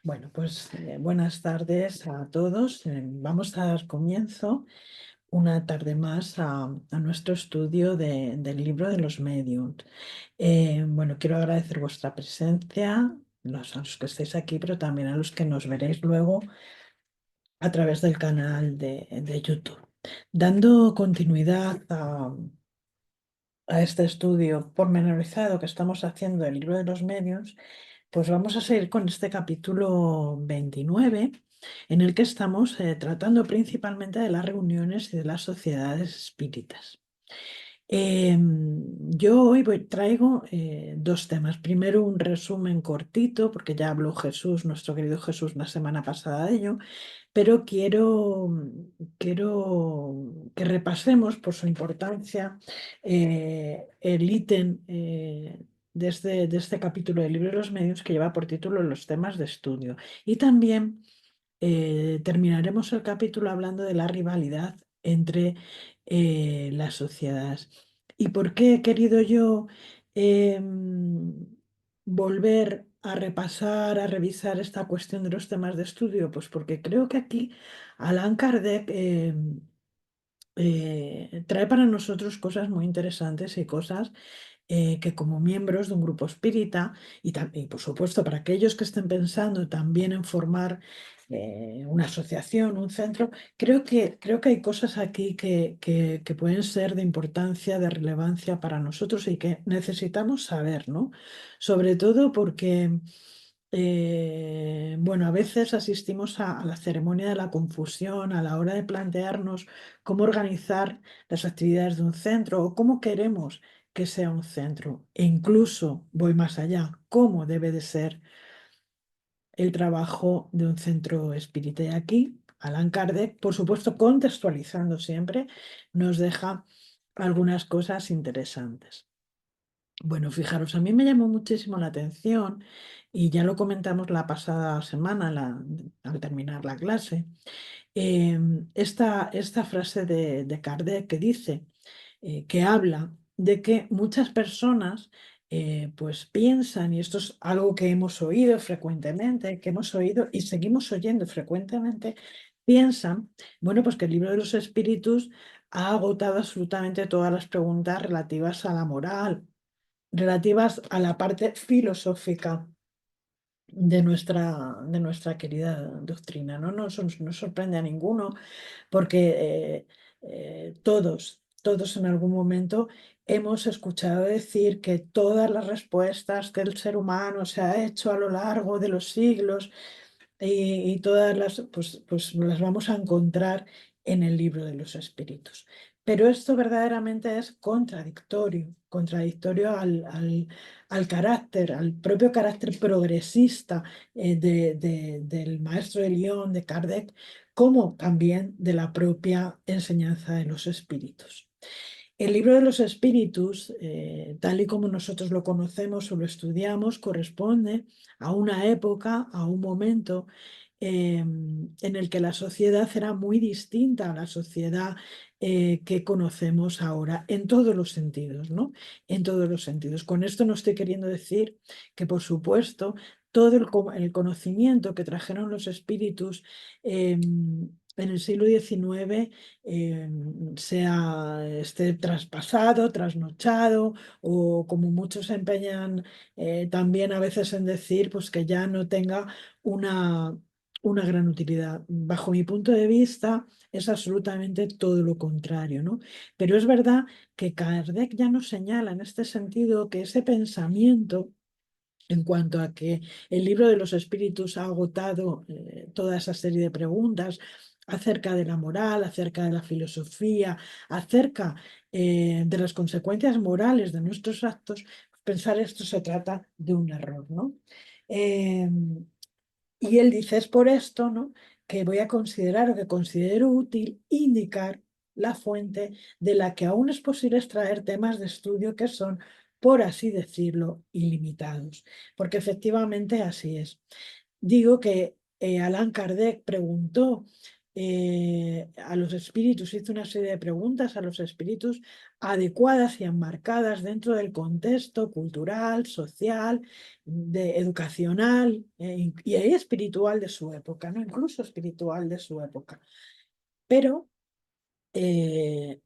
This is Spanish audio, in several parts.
Bueno, pues buenas tardes a todos. Vamos a dar comienzo una tarde más a nuestro estudio del libro de los medios. Bueno, quiero agradecer vuestra presencia, a los que estáis aquí, pero también a los que nos veréis luego a través del canal de YouTube. Dando continuidad a este estudio pormenorizado que estamos haciendo del libro de los medios, pues vamos a seguir con este capítulo 29, en el que estamos tratando principalmente de las reuniones y de las sociedades espíritas. Yo hoy traigo dos temas. Primero, un resumen cortito, porque ya habló Jesús, nuestro querido Jesús, la semana pasada de ello, pero quiero que repasemos por su importancia el ítem de este capítulo del libro de los medios que lleva por título los temas de estudio. Y también terminaremos el capítulo hablando de la rivalidad entre las sociedades. ¿Y por qué he querido yo volver a repasar, a revisar esta cuestión de los temas de estudio? Pues porque creo que aquí Allan Kardec trae para nosotros cosas muy interesantes y cosas que como miembros de un grupo espírita y por supuesto para aquellos que estén pensando también en formar una asociación, un centro, creo que hay cosas aquí que pueden ser de importancia, de relevancia para nosotros y que necesitamos saber, ¿no? Sobre todo porque, bueno, a veces asistimos a la ceremonia de la confusión a la hora de plantearnos cómo organizar las actividades de un centro o cómo queremos que sea un centro. E incluso voy más allá, cómo debe de ser el trabajo de un centro espírita. Y aquí, Allan Kardec, por supuesto, contextualizando siempre, nos deja algunas cosas interesantes. Bueno, fijaros, a mí me llamó muchísimo la atención y ya lo comentamos la pasada semana al terminar la clase, esta frase de Kardec que dice, que habla de que muchas personas pues piensan, y esto es algo que hemos oído frecuentemente, que hemos oído y seguimos oyendo frecuentemente, piensan, bueno, pues que el libro de los espíritus ha agotado absolutamente todas las preguntas relativas a la moral, relativas a la parte filosófica de nuestra querida doctrina, ¿no? No sorprende a ninguno porque todos en algún momento hemos escuchado decir que todas las respuestas que el ser humano se ha hecho a lo largo de los siglos y todas pues las vamos a encontrar en el libro de los espíritus. Pero esto verdaderamente es contradictorio al carácter, al propio carácter progresista del maestro de Lyon, de Kardec, como también de la propia enseñanza de los espíritus. El libro de los espíritus, tal y como nosotros lo conocemos o lo estudiamos, corresponde a una época, a un momento en el que la sociedad era muy distinta a la sociedad que conocemos ahora, en todos los sentidos, ¿no? En todos los sentidos. Con esto no estoy queriendo decir que, por supuesto, todo el conocimiento que trajeron los espíritus en el siglo XIX esté traspasado, trasnochado, o como muchos se empeñan también a veces en decir, pues que ya no tenga una gran utilidad. Bajo mi punto de vista, es absolutamente todo lo contrario, ¿no? Pero es verdad que Kardec ya nos señala en este sentido que ese pensamiento en cuanto a que el libro de los espíritus ha agotado toda esa serie de preguntas acerca de la moral, acerca de la filosofía, acerca de las consecuencias morales de nuestros actos, pensar esto se trata de un error, ¿no? Eh, y él dice, es por esto, ¿no?, que voy a considerar o que considero útil indicar la fuente de la que aún es posible extraer temas de estudio que son, por así decirlo, ilimitados. Porque efectivamente así es. Digo que Allan Kardec preguntó a los espíritus, hizo una serie de preguntas a los espíritus adecuadas y enmarcadas dentro del contexto cultural, social, educacional y espiritual de su época, ¿no? Incluso espiritual de su época. Pero eh,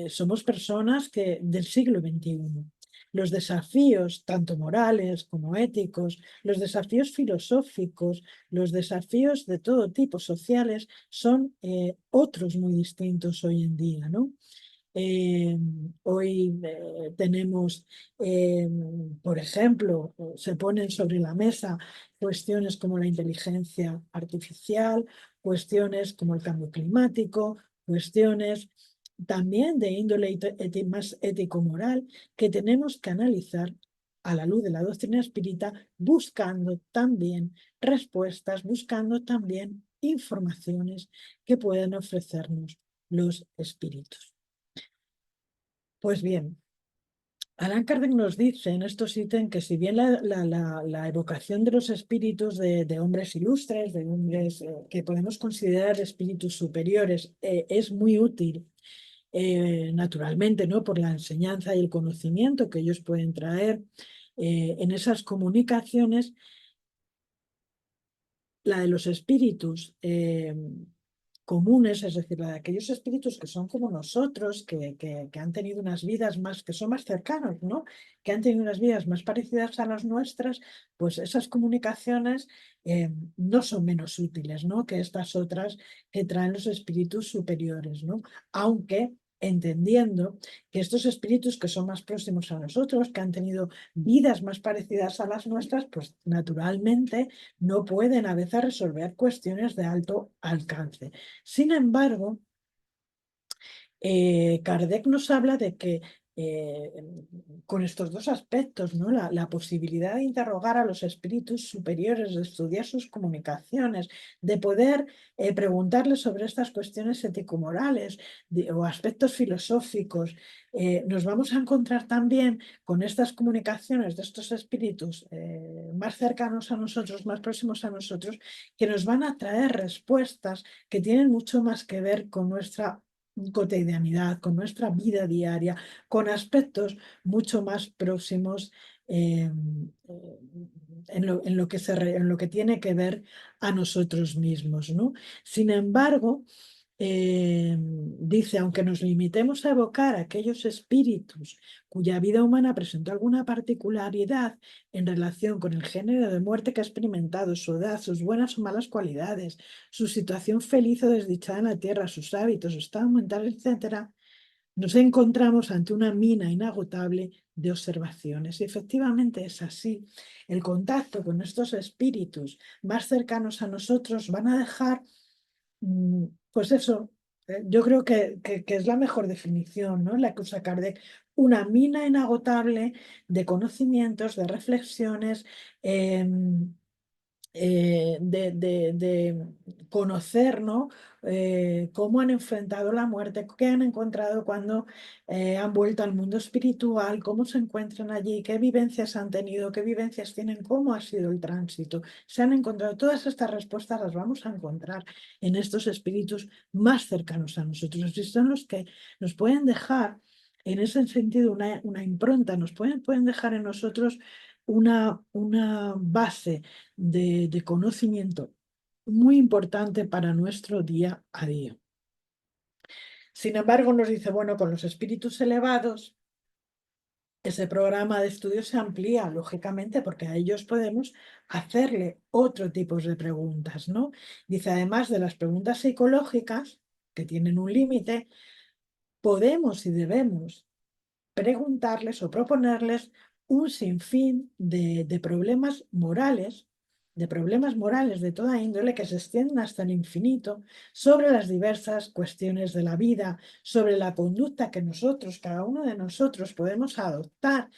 somos personas del siglo XXI. Los desafíos, tanto morales como éticos, los desafíos filosóficos, los desafíos de todo tipo sociales, son otros muy distintos hoy en día, ¿no? Hoy tenemos, por ejemplo, se ponen sobre la mesa cuestiones como la inteligencia artificial, cuestiones como el cambio climático, cuestiones también de índole más ético-moral que tenemos que analizar a la luz de la doctrina espírita, buscando también respuestas, buscando también informaciones que puedan ofrecernos los espíritus. Pues bien, Allan Kardec nos dice en estos ítems que si bien la evocación de los espíritus de hombres ilustres, de hombres que podemos considerar espíritus superiores, es muy útil, naturalmente, ¿no? Por la enseñanza y el conocimiento que ellos pueden traer en esas comunicaciones, la de los espíritus comunes, es decir, la de aquellos espíritus que son como nosotros, que han tenido unas vidas más, que son más cercanos, ¿no? Que han tenido unas vidas más parecidas a las nuestras, pues esas comunicaciones no son menos útiles, ¿no? Que estas otras que traen los espíritus superiores, ¿no? Aunque entendiendo que estos espíritus que son más próximos a nosotros, que han tenido vidas más parecidas a las nuestras, pues naturalmente no pueden a veces resolver cuestiones de alto alcance. Sin embargo, Kardec nos habla de que eh, con estos dos aspectos, ¿no? La posibilidad de interrogar a los espíritus superiores, de estudiar sus comunicaciones, de poder preguntarles sobre estas cuestiones ético-morales o aspectos filosóficos, nos vamos a encontrar también con estas comunicaciones de estos espíritus más cercanos a nosotros, más próximos a nosotros, que nos van a traer respuestas que tienen mucho más que ver con nuestra cotidianidad, con nuestra vida diaria, con aspectos mucho más próximos en lo que tiene que ver a nosotros mismos, ¿no? Sin embargo, dice, aunque nos limitemos a evocar aquellos espíritus cuya vida humana presentó alguna particularidad en relación con el género de muerte que ha experimentado, su edad, sus buenas o malas cualidades, su situación feliz o desdichada en la tierra, sus hábitos, su estado mental, etcétera, nos encontramos ante una mina inagotable de observaciones. Y efectivamente es así. El contacto con estos espíritus más cercanos a nosotros van a dejar pues eso, yo creo que es la mejor definición, ¿no? La que usa Kardec, una mina inagotable de conocimientos, de reflexiones, de conocer, ¿no? Cómo han enfrentado la muerte, qué han encontrado cuando han vuelto al mundo espiritual, cómo se encuentran allí, qué vivencias han tenido, qué vivencias tienen, cómo ha sido el tránsito. Se han encontrado todas estas respuestas, las vamos a encontrar en estos espíritus más cercanos a nosotros y son los que nos pueden dejar en ese sentido una impronta, pueden dejar en nosotros una base de conocimiento muy importante para nuestro día a día. Sin embargo, nos dice, bueno, con los espíritus elevados, ese programa de estudio se amplía, lógicamente, porque a ellos podemos hacerle otro tipo de preguntas, ¿no? Dice, además de las preguntas psicológicas, que tienen un límite, podemos y debemos preguntarles o proponerles un sinfín de problemas morales, de toda índole que se extienden hasta el infinito sobre las diversas cuestiones de la vida, sobre la conducta que nosotros, cada uno de nosotros, podemos adoptar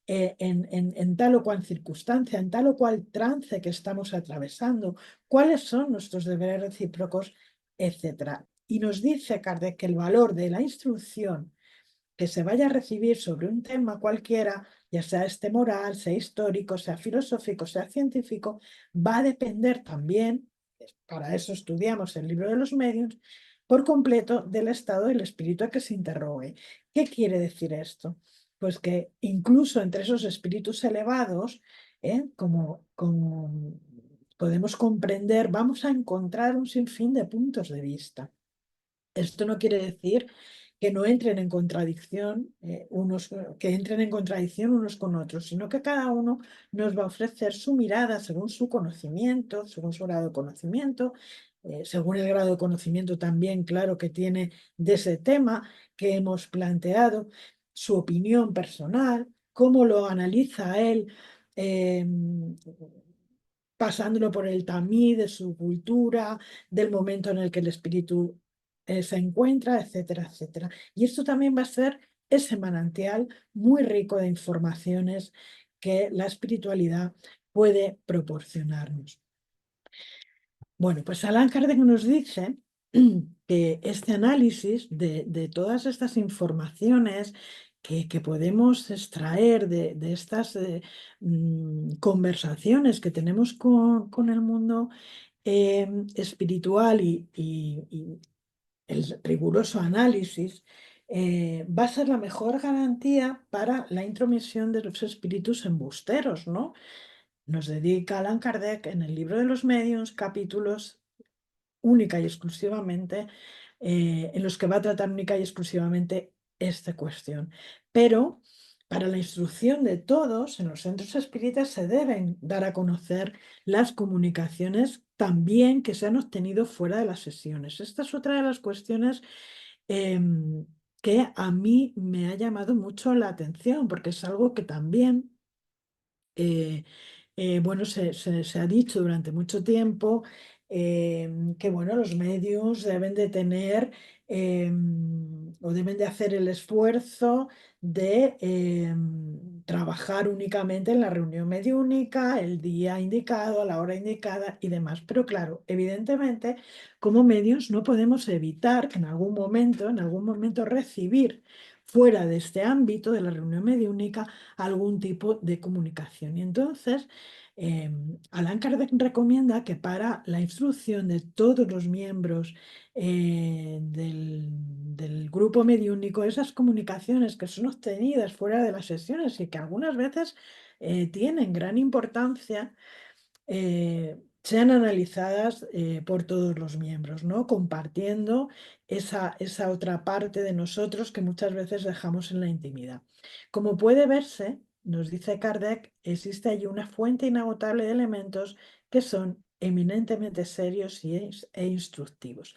en tal o cual circunstancia, en tal o cual trance que estamos atravesando, cuáles son nuestros deberes recíprocos, etcétera. Y nos dice Kardec que el valor de la instrucción que se vaya a recibir sobre un tema cualquiera, ya sea este moral, sea histórico, sea filosófico, sea científico, va a depender también, para eso estudiamos el libro de los medios, por completo del estado del espíritu a que se interrogue. ¿Qué quiere decir esto? Pues que incluso entre esos espíritus elevados, como podemos comprender, vamos a encontrar un sinfín de puntos de vista. Esto no quiere decir que no entren en contradicción, que entren en contradicción unos con otros, sino que cada uno nos va a ofrecer su mirada según su conocimiento, según su grado de conocimiento, según el grado de conocimiento también, claro, que tiene de ese tema que hemos planteado, su opinión personal, cómo lo analiza él, eh, pasándolo por el tamiz de su cultura, del momento en el que el espíritu se encuentra, etcétera, etcétera. Y esto también va a ser ese manantial muy rico de informaciones que la espiritualidad puede proporcionarnos. Bueno, pues Allan Kardec nos dice que este análisis de todas estas informaciones que podemos extraer de estas conversaciones que tenemos con el mundo espiritual y el riguroso análisis, va a ser la mejor garantía para la intromisión de los espíritus embusteros, ¿no? Nos dedica Allan Kardec en el libro de los medios capítulos única y exclusivamente, en los que va a tratar única y exclusivamente esta cuestión. Pero para la instrucción de todos, en los centros espíritas se deben dar a conocer las comunicaciones también que se han obtenido fuera de las sesiones. Esta es otra de las cuestiones que a mí me ha llamado mucho la atención, porque es algo que también eh, bueno, se ha dicho durante mucho tiempo que bueno, los medios deben de tener o deben de hacer el esfuerzo de trabajar únicamente en la reunión mediúnica, el día indicado, a la hora indicada y demás. Pero claro, evidentemente, como medios no podemos evitar que en algún momento recibir fuera de este ámbito de la reunión mediúnica algún tipo de comunicación. Y entonces, Allan Kardec recomienda que para la instrucción de todos los miembros del grupo mediúnico, esas comunicaciones que son obtenidas fuera de las sesiones y que algunas veces tienen gran importancia, sean analizadas por todos los miembros, ¿no? Compartiendo esa otra parte de nosotros que muchas veces dejamos en la intimidad. Como puede verse, nos dice Kardec, existe allí una fuente inagotable de elementos que son eminentemente serios e instructivos.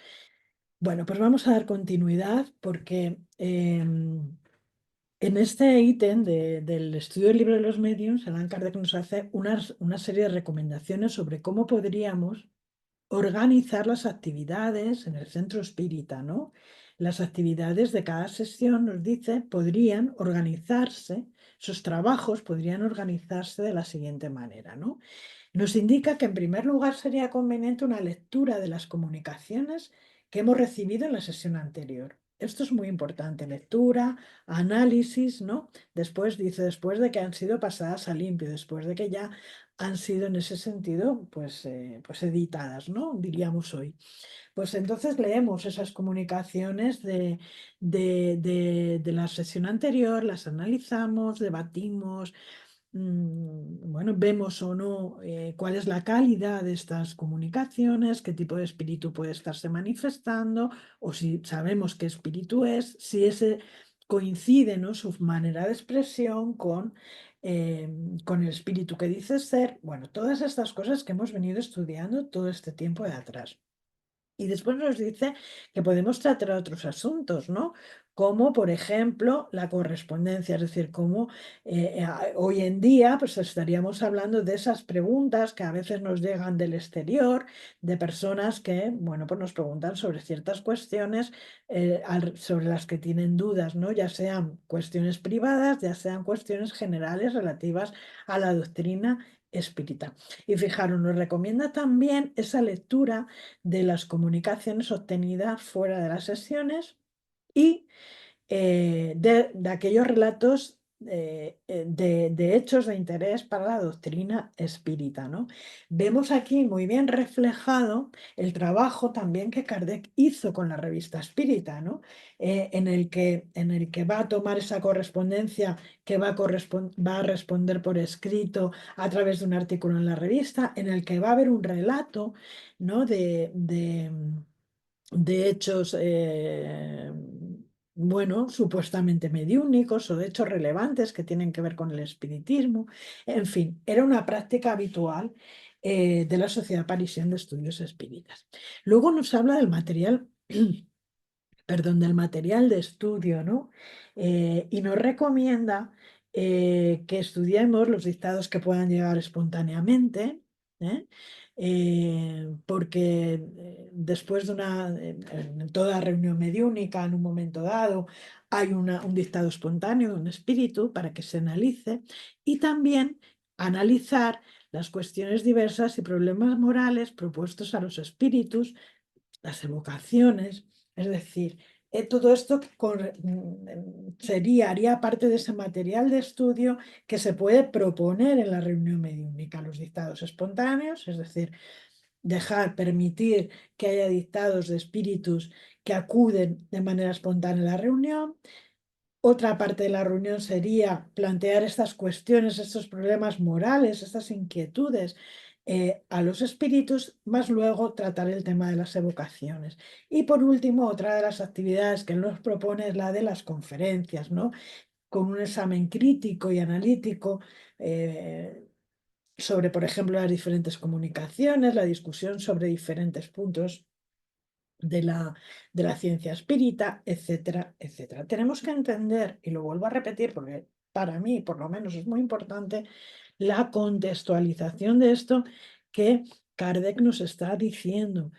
Bueno, pues vamos a dar continuidad porque en este ítem del estudio del libro de los medios, Allan Kardec nos hace una serie de recomendaciones sobre cómo podríamos organizar las actividades en el centro espírita, ¿no? Las actividades de cada sesión, nos dice, podrían organizarse, sus trabajos podrían organizarse de la siguiente manera, ¿no? Nos indica que en primer lugar sería conveniente una lectura de las comunicaciones que hemos recibido en la sesión anterior. Esto es muy importante, lectura, análisis, ¿no? Después dice, después de que han sido pasadas a limpio, después de que ya han sido en ese sentido, pues editadas, ¿no? Diríamos hoy. Pues entonces leemos esas comunicaciones de la sesión anterior, las analizamos, debatimos, bueno, vemos o no cuál es la calidad de estas comunicaciones, qué tipo de espíritu puede estarse manifestando, o si sabemos qué espíritu es, si ese coincide, ¿no? Su manera de expresión eh, con el espíritu que dice ser. Bueno, todas estas cosas que hemos venido estudiando todo este tiempo de atrás. Y después nos dice que podemos tratar otros asuntos, ¿no? Como, por ejemplo, la correspondencia, es decir, como hoy en día pues estaríamos hablando de esas preguntas que a veces nos llegan del exterior, de personas que, bueno, pues nos preguntan sobre ciertas cuestiones sobre las que tienen dudas, ¿no? Ya sean cuestiones privadas, ya sean cuestiones generales relativas a la doctrina espírita. Y fijaros, nos recomienda también esa lectura de las comunicaciones obtenidas fuera de las sesiones y de aquellos relatos de hechos de interés para la doctrina espírita, ¿no? Vemos aquí muy bien reflejado el trabajo también que Kardec hizo con la revista Espírita, ¿no? En el que va a tomar esa correspondencia que va a responder por escrito a través de un artículo en la revista, en el que va a haber un relato, ¿no? de hechos, bueno, supuestamente mediúnicos o de hechos relevantes que tienen que ver con el espiritismo. En fin, era una práctica habitual de la Sociedad Parisienne de Estudios Espíritas. Luego nos habla del material, perdón, del material de estudio, ¿no? Y nos recomienda que estudiemos los dictados que puedan llegar espontáneamente, ¿eh? Porque después de en toda reunión mediúnica, en un momento dado, hay un dictado espontáneo de un espíritu para que se analice y también analizar las cuestiones diversas y problemas morales propuestos a los espíritus, las evocaciones, es decir, todo esto haría parte de ese material de estudio que se puede proponer en la reunión mediúnica, los dictados espontáneos, es decir, permitir que haya dictados de espíritus que acuden de manera espontánea a la reunión. Otra parte de la reunión sería plantear estas cuestiones, estos problemas morales, estas inquietudes a los espíritus, más luego tratar el tema de las evocaciones. Y por último, otra de las actividades que él nos propone es la de las conferencias, ¿no? Con un examen crítico y analítico sobre, por ejemplo, las diferentes comunicaciones, la discusión sobre diferentes puntos de la ciencia espírita, etcétera, etcétera. Tenemos que entender, y lo vuelvo a repetir porque para mí, por lo menos, es muy importante, la contextualización de esto que Kardec nos está diciendo.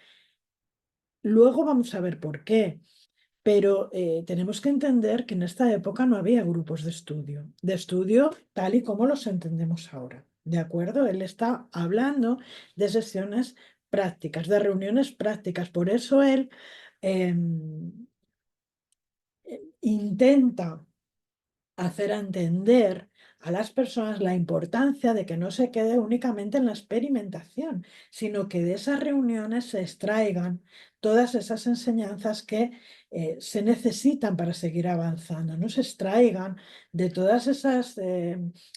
Luego vamos a ver por qué, pero tenemos que entender que en esta época no había grupos de estudio tal y como los entendemos ahora. ¿De acuerdo? Él está hablando de sesiones prácticas, de reuniones prácticas. Por eso él em, intenta hacer entender a las personas la importancia de que no se quede únicamente en la experimentación, sino que de esas reuniones se extraigan todas esas enseñanzas que se necesitan para seguir avanzando, no se extraigan de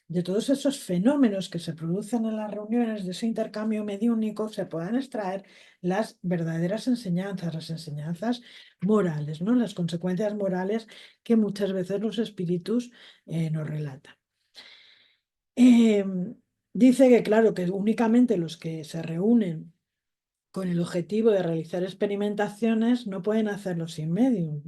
de todos esos fenómenos que se producen en las reuniones, de ese intercambio mediúnico, se puedan extraer las verdaderas enseñanzas, las enseñanzas morales, ¿no? Las consecuencias morales que muchas veces los espíritus nos relatan. Dice que, claro, que únicamente los que se reúnen con el objetivo de realizar experimentaciones no pueden hacerlo sin medium.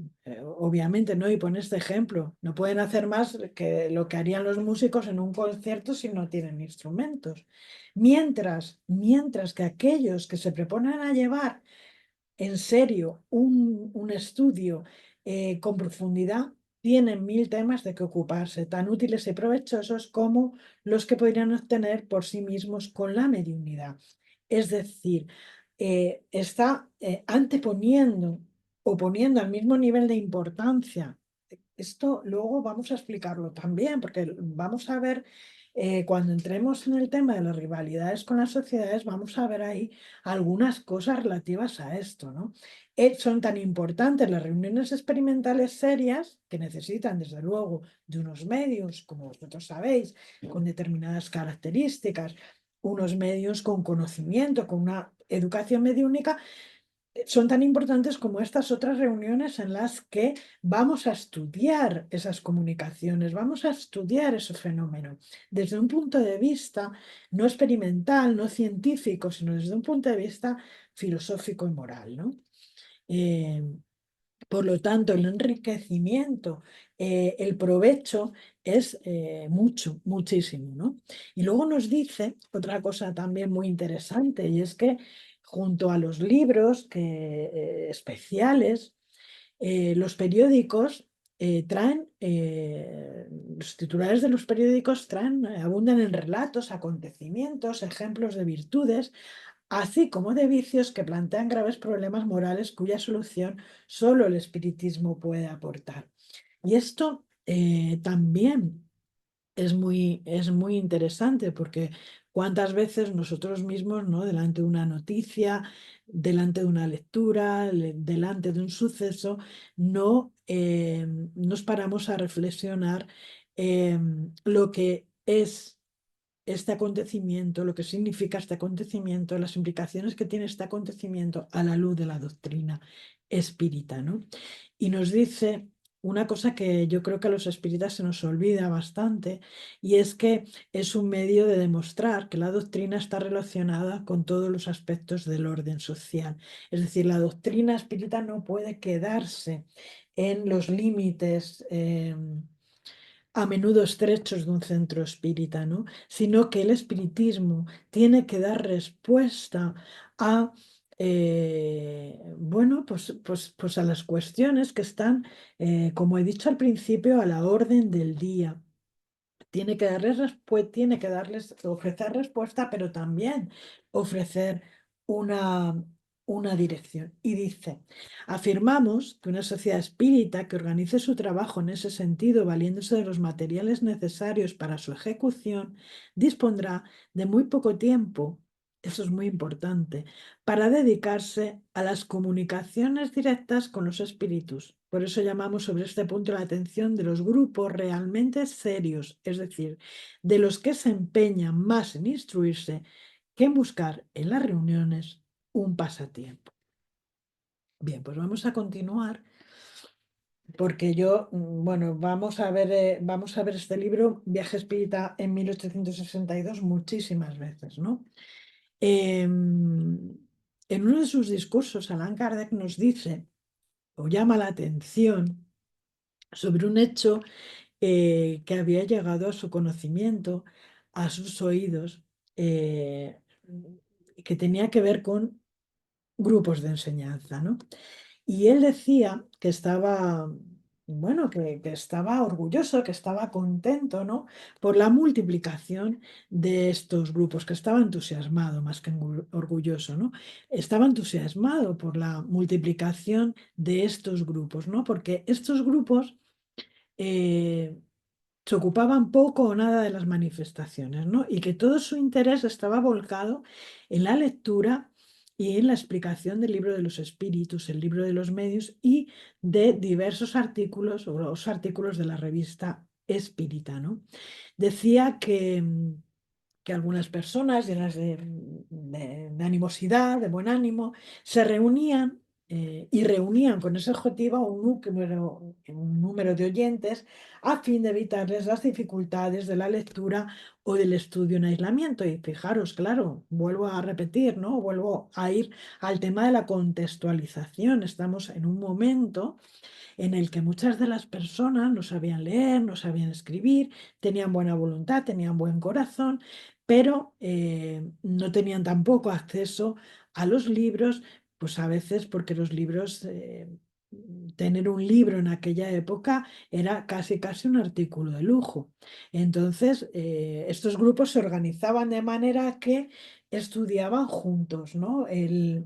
Obviamente, ¿no? Y pone este ejemplo, no pueden hacer más que lo que harían los músicos en un concierto si no tienen instrumentos. Mientras que aquellos que se proponen a llevar en serio un estudio con profundidad, tienen mil temas de que ocuparse, tan útiles y provechosos como los que podrían obtener por sí mismos con la mediunidad. Es decir, está anteponiendo o poniendo al mismo nivel de importancia. Esto luego vamos a explicarlo también, porque vamos a ver, cuando entremos en el tema de las rivalidades con las sociedades, vamos a ver ahí algunas cosas relativas a esto, ¿no? Son tan importantes las reuniones experimentales serias que necesitan, desde luego, de unos medios, como vosotros sabéis, con determinadas características, unos medios con conocimiento, con una educación mediúnica, son tan importantes como estas otras reuniones en las que vamos a estudiar esas comunicaciones, vamos a estudiar esos fenómenos desde un punto de vista no experimental, no científico, sino desde un punto de vista filosófico y moral, ¿no? Eh, por lo tanto, el enriquecimiento, el provecho es muchísimo, ¿no? Y luego nos dice otra cosa también muy interesante, y es que junto a los libros especiales, los periódicos los titulares de los periódicos abundan en relatos, acontecimientos, ejemplos de virtudes, así como de vicios que plantean graves problemas morales cuya solución solo el espiritismo puede aportar. Y esto también. es muy interesante porque cuántas veces nosotros mismos, ¿no? Delante de una noticia, delante de una lectura, delante de un suceso, no nos paramos a reflexionar lo que es este acontecimiento, lo que significa este acontecimiento, las implicaciones que tiene este acontecimiento a la luz de la doctrina espírita, ¿no? Y nos dice una cosa que yo creo que a los espíritas se nos olvida bastante, y es que es un medio de demostrar que la doctrina está relacionada con todos los aspectos del orden social. Es decir, la doctrina espírita no puede quedarse en los límites a menudo estrechos de un centro espírita, ¿no? Sino que el espiritismo tiene que dar respuesta a, bueno, pues a las cuestiones que están, como he dicho al principio, a la orden del día. Tiene que darles, ofrecer respuesta, pero también ofrecer una, una dirección. Y dice, afirmamos que una sociedad espírita que organice su trabajo en ese sentido, valiéndose de los materiales necesarios para su ejecución, dispondrá de muy poco tiempo, eso es muy importante, para dedicarse a las comunicaciones directas con los espíritus. Por eso llamamos sobre este punto la atención de los grupos realmente serios, es decir, de los que se empeñan más en instruirse que en buscar en las reuniones un pasatiempo. Bien, pues vamos a continuar porque yo, bueno, vamos a ver este libro, Viaje Espírita en 1862, muchísimas veces, ¿no? En uno de sus discursos, Allan Kardec nos dice o llama la atención sobre un hecho que había llegado a su conocimiento, a sus oídos, eh, que tenía que ver con grupos de enseñanza, ¿no? Y él decía que estaba, bueno, que estaba orgulloso, que estaba contento, ¿no? Por la multiplicación de estos grupos, que estaba entusiasmado más que orgulloso, ¿no? Estaba entusiasmado por la multiplicación de estos grupos, ¿no? Porque estos grupos eh, se ocupaban poco o nada de las manifestaciones, ¿no? Y que todo su interés estaba volcado en la lectura y en la explicación del libro de los espíritus, el libro de los medios y de diversos artículos o los artículos de la revista Espírita, ¿no? Decía que algunas personas llenas de animosidad, de buen ánimo, se reunían y reunían con ese objetivo un número de oyentes a fin de evitarles las dificultades de la lectura o del estudio en aislamiento. Y fijaros, claro, vuelvo a repetir, ¿no? Vuelvo a ir al tema de la contextualización. Estamos en un momento en el que muchas de las personas no sabían leer, no sabían escribir, tenían buena voluntad, tenían buen corazón, pero no tenían tampoco acceso a los libros, pues a veces porque los libros, tener un libro en aquella época era casi casi un artículo de lujo. Entonces, estos grupos se organizaban de manera que estudiaban juntos, ¿no? Eh,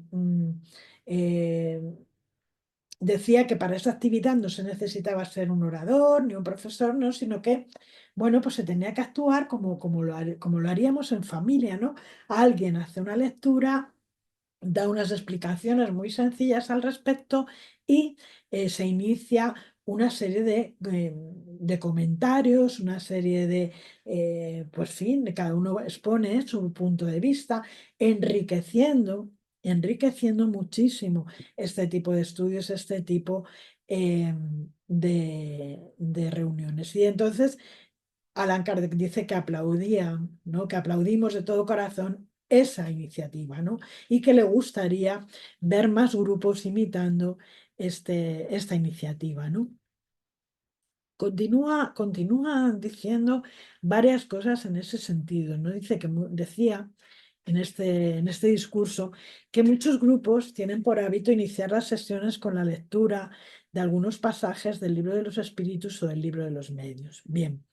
Decía que para esa actividad no se necesitaba ser un orador ni un profesor, ¿no? Sino que, bueno, pues se tenía que actuar como lo haríamos en familia, ¿no? Alguien hace una lectura, da unas explicaciones muy sencillas al respecto y se inicia una serie de comentarios, una serie pues fin, cada uno expone su punto de vista, enriqueciendo, enriqueciendo muchísimo este tipo de estudios, este tipo de reuniones. Y entonces Allan Kardec dice que aplaudía, ¿no? Que aplaudimos de todo corazón esa iniciativa, ¿no? Y que le gustaría ver más grupos imitando esta iniciativa, ¿no? Continúa diciendo varias cosas en ese sentido, ¿no? Decía en este discurso que muchos grupos tienen por hábito iniciar las sesiones con la lectura de algunos pasajes del libro de los espíritus o del libro de los medios. Bien,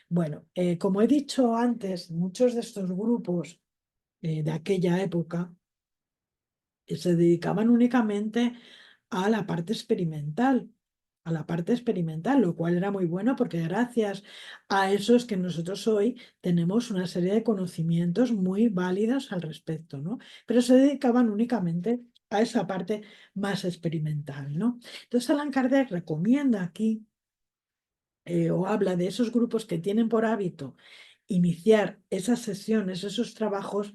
bueno, como he dicho antes, muchos de estos grupos de aquella época se dedicaban únicamente a la parte experimental a la parte experimental, lo cual era muy bueno porque gracias a eso es que nosotros hoy tenemos una serie de conocimientos muy válidos al respecto, ¿no? Pero se dedicaban únicamente a esa parte más experimental, ¿no? Entonces Allan Kardec recomienda aquí o habla de esos grupos que tienen por hábito iniciar esas sesiones, esos trabajos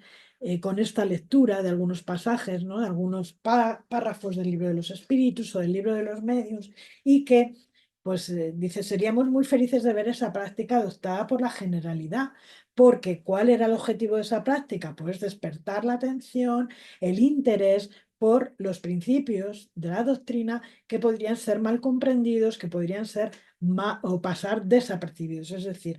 con esta lectura de algunos pasajes, ¿no? De algunos párrafos del libro de los espíritus o del libro de los medios y que, pues, dice, seríamos muy felices de ver esa práctica adoptada por la generalidad, porque ¿cuál era el objetivo de esa práctica? Pues despertar la atención, el interés por los principios de la doctrina que podrían ser mal comprendidos, que podrían ser o pasar desapercibidos. Es decir,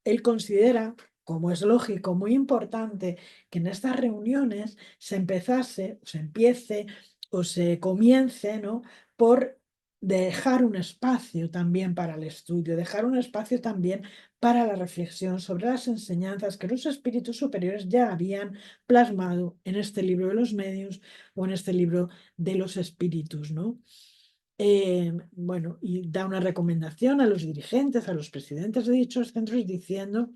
él considera, como es lógico, muy importante que en estas reuniones se empezase, se empiece o se comience, ¿no? Por dejar un espacio también para el estudio, dejar un espacio también para la reflexión sobre las enseñanzas que los espíritus superiores ya habían plasmado en este libro de los medios o en este libro de los espíritus, ¿no? Bueno, y da una recomendación a los dirigentes, a los presidentes de dichos centros, diciendo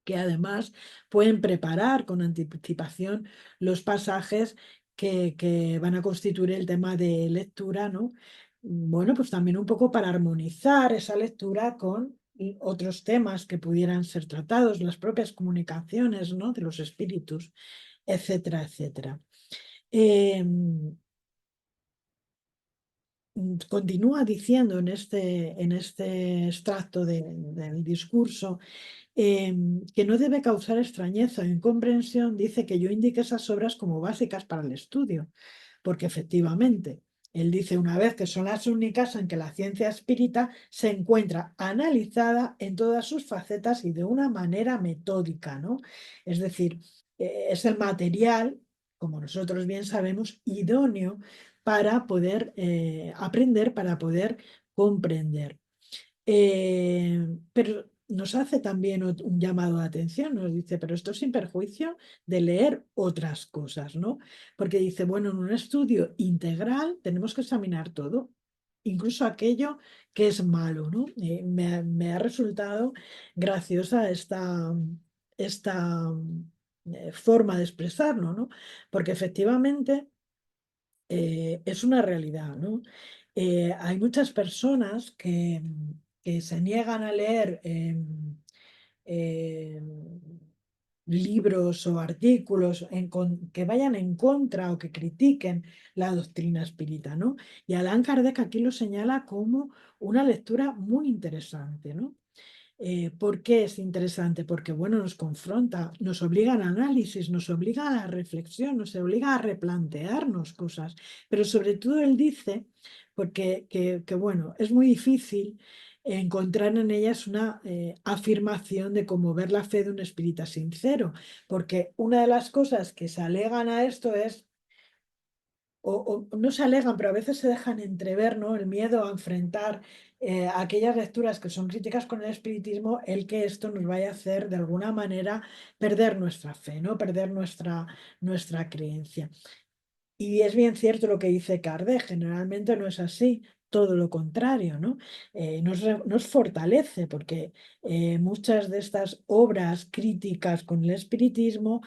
que además pueden preparar con anticipación los pasajes que van a constituir el tema de lectura, ¿no? Bueno, pues también un poco para armonizar esa lectura con otros temas que pudieran ser tratados, las propias comunicaciones, ¿no? De los espíritus, etcétera, etcétera. Continúa diciendo en este extracto del discurso que no debe causar extrañeza o incomprensión, dice que yo indique esas obras como básicas para el estudio, porque efectivamente, él dice una vez que son las únicas en que la ciencia espírita se encuentra analizada en todas sus facetas y de una manera metódica, ¿no? Es decir, es el material, como nosotros bien sabemos, idóneo para poder aprender, para poder comprender. Pero nos hace también un llamado de atención, nos dice, pero esto sin perjuicio de leer otras cosas, ¿no? Porque dice, bueno, en un estudio integral tenemos que examinar todo, incluso aquello que es malo, ¿no? Me ha resultado graciosa esta forma de expresarlo, ¿no? Porque efectivamente es una realidad, ¿no? Hay muchas personas que se niegan a leer libros o artículos que vayan en contra o que critiquen la doctrina espírita, ¿no? Y Allan Kardec aquí lo señala como una lectura muy interesante, ¿no? ¿Por qué es interesante? Porque, bueno, nos confronta, nos obliga al análisis, nos obliga a la reflexión, nos obliga a replantearnos cosas. Pero sobre todo él dice, porque bueno, es muy difícil encontrar en ellas una afirmación de cómo ver la fe de un espírita sincero, porque una de las cosas que se alegan a esto es o no se alegan, pero a veces se dejan entrever, ¿no? El miedo a enfrentar aquellas lecturas que son críticas con el espiritismo, el que esto nos vaya a hacer de alguna manera perder nuestra fe, ¿no? Perder nuestra creencia. Y es bien cierto lo que dice Kardec, generalmente no es así, todo lo contrario, ¿no? Nos fortalece porque muchas de estas obras críticas con el espiritismo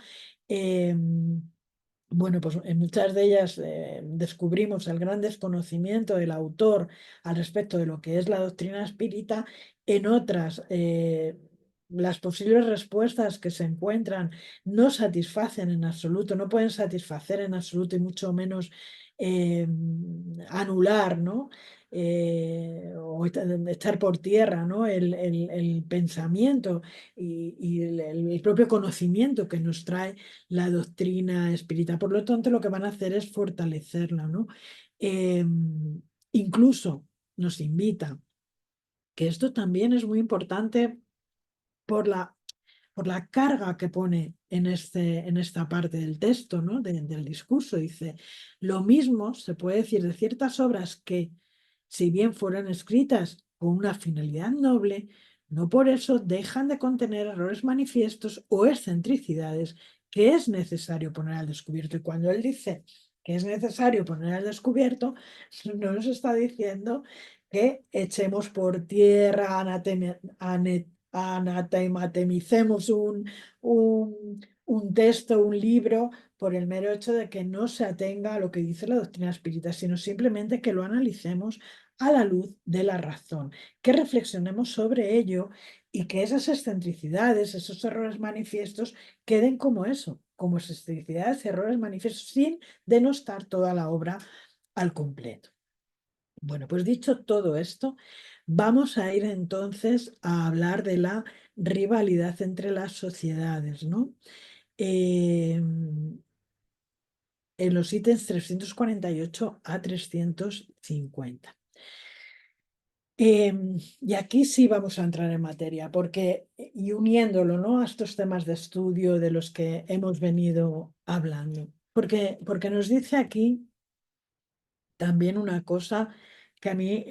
bueno, pues en muchas de ellas descubrimos el gran desconocimiento del autor al respecto de lo que es la doctrina espírita. En otras, las posibles respuestas que se encuentran no satisfacen en absoluto, no pueden satisfacer en absoluto y mucho menos eh, anular, ¿no? O echar por tierra, ¿no? El pensamiento y el propio conocimiento que nos trae la doctrina espírita. Por lo tanto, lo que van a hacer es fortalecerla, ¿no? Eh, Incluso nos invita, que esto también es muy importante por la carga que pone en esta parte del texto, ¿no? Del discurso. Dice, lo mismo se puede decir de ciertas obras que, si bien fueron escritas con una finalidad noble, no por eso dejan de contener errores manifiestos o excentricidades que es necesario poner al descubierto. Y cuando él dice que es necesario poner al descubierto, no nos está diciendo que echemos por tierra, anatematemicemos un texto, un libro, por el mero hecho de que no se atenga a lo que dice la doctrina espírita, sino simplemente que lo analicemos a la luz de la razón, que reflexionemos sobre ello y que esas excentricidades, esos errores manifiestos, queden como eso, como excentricidades, errores manifiestos, sin denostar toda la obra al completo. Bueno, pues dicho todo esto, vamos a ir entonces a hablar de la rivalidad entre las sociedades, ¿no? Eh, en los ítems 348 a 350. Y aquí sí vamos a entrar en materia, porque, y uniéndolo, ¿no?, a estos temas de estudio de los que hemos venido hablando, porque nos dice aquí también una cosa que a mí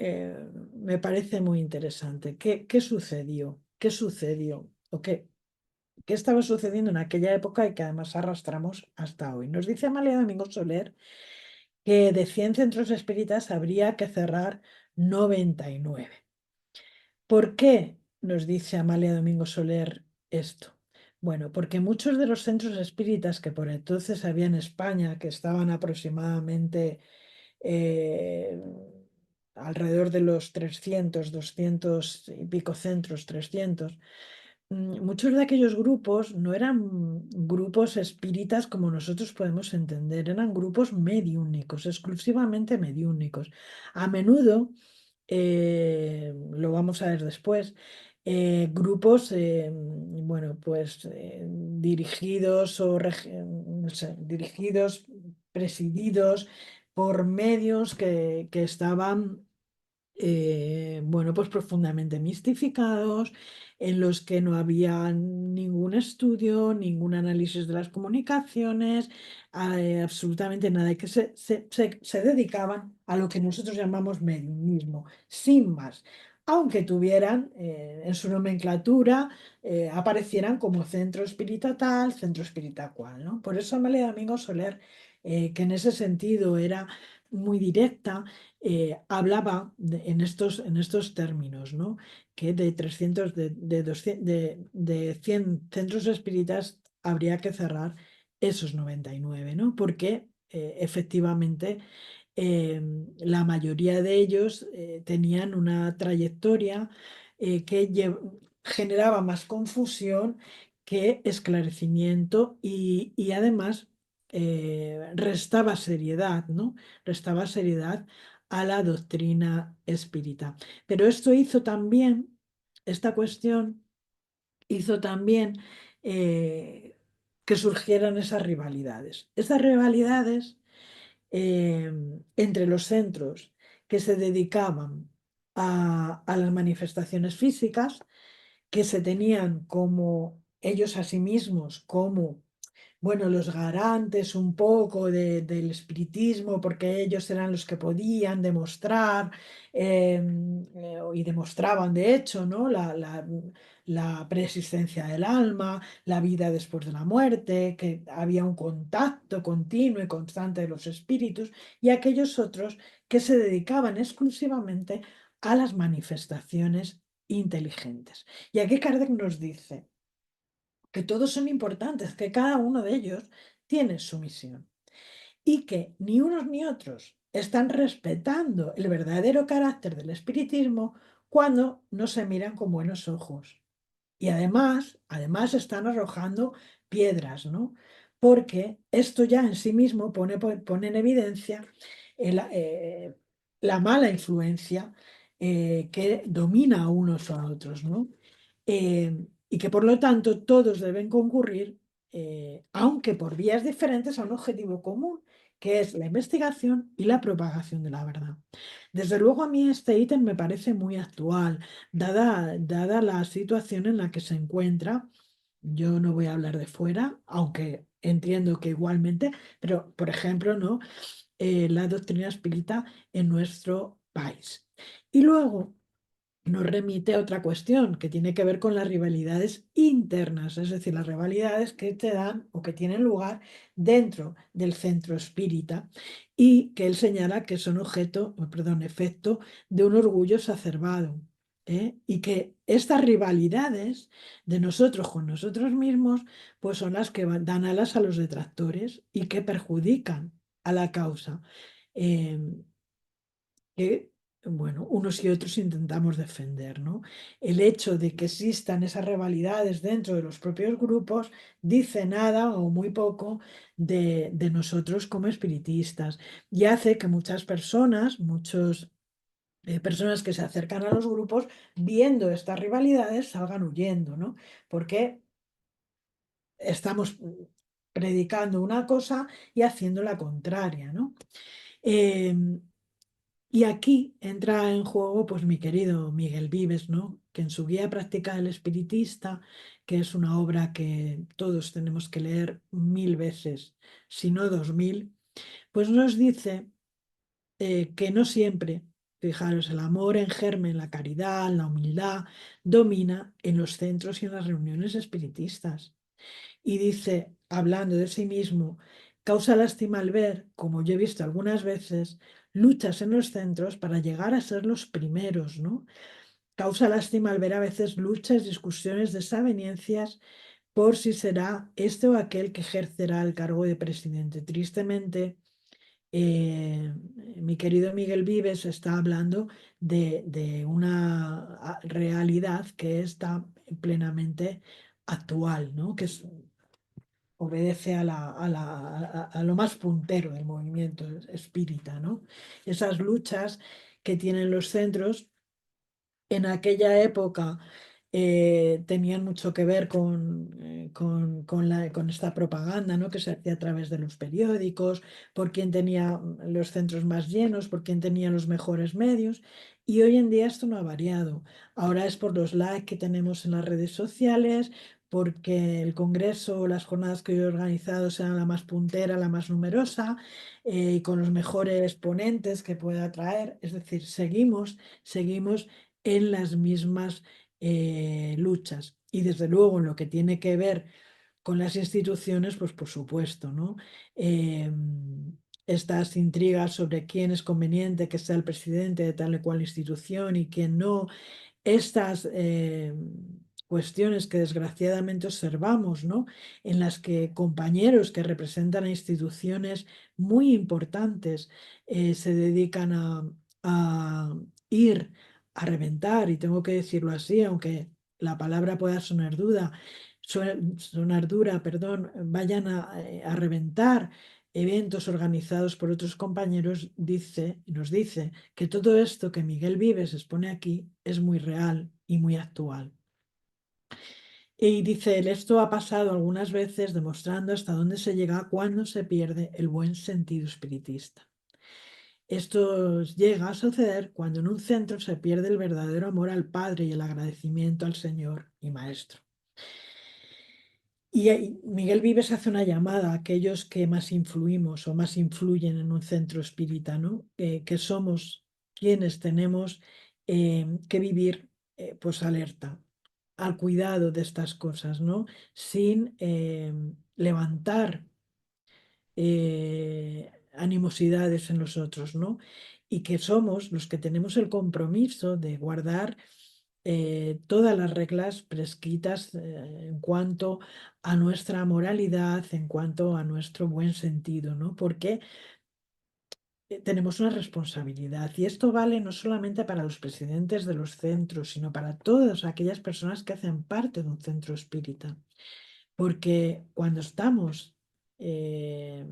me parece muy interesante. ¿Qué sucedió? ¿Qué sucedió? ¿O qué estaba sucediendo en aquella época y que además arrastramos hasta hoy? Nos dice Amalia Domingo Soler que de 100 centros espíritas habría que cerrar 99. ¿Por qué nos dice Amalia Domingo Soler esto? Bueno, porque muchos de los centros espíritas que por entonces había en España, que estaban aproximadamente eh, alrededor de los 300, 200 y pico centros, 300. Muchos de aquellos grupos no eran grupos espíritas como nosotros podemos entender, eran grupos mediúnicos, exclusivamente mediúnicos. A menudo, lo vamos a ver después, grupos, bueno, pues dirigidos no sé, dirigidos, presididos por medios que estaban, bueno, pues profundamente mistificados, en los que no había ningún estudio, ningún análisis de las comunicaciones, absolutamente nada, y que se dedicaban a lo que nosotros llamamos mediumismo, sin más. Aunque tuvieran en su nomenclatura, aparecieran como centro espírita tal, centro espírita cual, ¿no? Por eso Amelia Domingo Soler, que en ese sentido era muy directa, hablaba en estos términos, ¿no? Que de 300, de 200, de 100 centros espíritas habría que cerrar esos 99, ¿no? Porque efectivamente la mayoría de ellos tenían una trayectoria que generaba más confusión que esclarecimiento y además restaba seriedad, ¿no? Restaba seriedad a la doctrina espírita. Pero esto hizo también, esta cuestión hizo también que surgieran esas rivalidades. Esas rivalidades eh, entre los centros que se dedicaban a las manifestaciones físicas, que se tenían como ellos a sí mismos como, bueno, los garantes un poco del espiritismo, porque ellos eran los que podían demostrar, y demostraban de hecho, ¿no?, la preexistencia del alma, la vida después de la muerte, que había un contacto continuo y constante de los espíritus, y aquellos otros que se dedicaban exclusivamente a las manifestaciones inteligentes. Y aquí Kardec nos dice que todos son importantes, que cada uno de ellos tiene su misión y que ni unos ni otros están respetando el verdadero carácter del espiritismo cuando no se miran con buenos ojos. Y además están arrojando piedras, ¿no? Porque esto ya en sí mismo pone en evidencia el, la mala influencia que domina a unos o a otros, ¿no? Y que por lo tanto todos deben concurrir, aunque por vías diferentes, a un objetivo común, que es la investigación y la propagación de la verdad. Desde luego a mí este ítem me parece muy actual, dada la situación en la que se encuentra. Yo no voy a hablar de fuera, aunque entiendo que igualmente, pero por ejemplo, ¿no? La doctrina espírita en nuestro país. Y luego, nos remite a otra cuestión que tiene que ver con las rivalidades internas, es decir, las rivalidades que te dan o que tienen lugar dentro del centro espírita y que él señala que son efecto de un orgullo exacerbado. Y que estas rivalidades de nosotros con nosotros mismos, pues son las que dan alas a los detractores y que perjudican a la causa. Em, que, bueno, unos y otros intentamos defender, ¿no? El hecho de que existan esas rivalidades dentro de los propios grupos dice nada o muy poco de nosotros como espiritistas y hace que muchas personas, personas que se acercan a los grupos, viendo estas rivalidades, salgan huyendo, ¿no? Porque estamos predicando una cosa y haciendo la contraria, ¿no? Em, Y aquí entra en juego, pues mi querido Miguel Vives, ¿no? Que en su guía práctica del espiritista, que es una obra que todos tenemos que leer 1000 veces, si no 2000, pues nos dice que no siempre, fijaros, el amor en germen, la caridad, la humildad, domina en los centros y en las reuniones espiritistas. Y dice, hablando de sí mismo, causa lástima al ver, como yo he visto algunas veces, luchas en los centros para llegar a ser los primeros, ¿no? Causa lástima al ver a veces luchas, discusiones, desavenencias por si será este o aquel que ejercerá el cargo de presidente. Tristemente, mi querido Miguel Vives está hablando de una realidad que está plenamente actual, ¿no? Que es obedece a lo más puntero del movimiento espírita, ¿no? Esas luchas que tienen los centros en aquella época tenían mucho que ver con esta propaganda, ¿no? Que se hacía a través de los periódicos, por quién tenía los centros más llenos, por quién tenía los mejores medios. Y hoy en día esto no ha variado. Ahora es por los likes que tenemos en las redes sociales, porque el congreso o las jornadas que yo he organizado sean la más puntera, la más numerosa, y con los mejores ponentes que pueda traer. Es decir, seguimos en las mismas luchas. Y desde luego en lo que tiene que ver con las instituciones, pues por supuesto, ¿no? Estas intrigas sobre quién es conveniente que sea el presidente de tal o cual institución y quién no, estas cuestiones que desgraciadamente observamos, ¿no? En las que compañeros que representan a instituciones muy importantes se dedican a ir a reventar, y tengo que decirlo así, aunque la palabra pueda sonar dura, perdón, vayan a reventar eventos organizados por otros compañeros, nos dice que todo esto que Miguel Vives expone aquí es muy real y muy actual. Y dice él, esto ha pasado algunas veces demostrando hasta dónde se llega cuando se pierde el buen sentido espiritista. Esto llega a suceder cuando en un centro se pierde el verdadero amor al Padre y el agradecimiento al Señor y Maestro. Y ahí Miguel Vives hace una llamada a aquellos que más influimos o más influyen en un centro espírita, ¿no? Que somos quienes tenemos que vivir pues alerta, al cuidado de estas cosas, ¿no? Sin levantar animosidades en nosotros, ¿no? Y que somos los que tenemos el compromiso de guardar todas las reglas prescritas en cuanto a nuestra moralidad, en cuanto a nuestro buen sentido, ¿no? Porque tenemos una responsabilidad y esto vale no solamente para los presidentes de los centros, sino para todas aquellas personas que hacen parte de un centro espírita. Porque cuando estamos eh,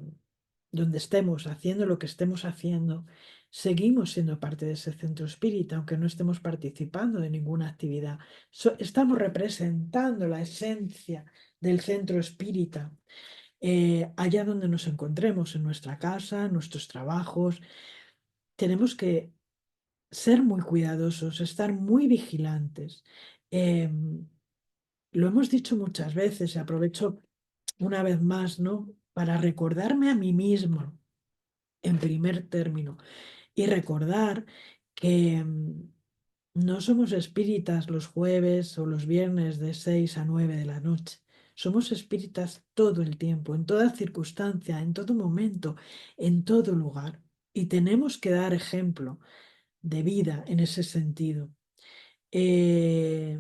donde estemos, haciendo lo que estemos haciendo, seguimos siendo parte de ese centro espírita, aunque no estemos participando de ninguna actividad. Estamos representando la esencia del centro espírita, allá donde nos encontremos, en nuestra casa, en nuestros trabajos. Tenemos que ser muy cuidadosos, estar muy vigilantes. Em, lo hemos dicho muchas veces y aprovecho una vez más, ¿no? Para recordarme a mí mismo, en primer término, y recordar que No somos espíritas los jueves o los viernes de 6 a 9 de la noche. Somos espíritas todo el tiempo, en toda circunstancia, en todo momento, en todo lugar. Y tenemos que dar ejemplo de vida en ese sentido. Eh,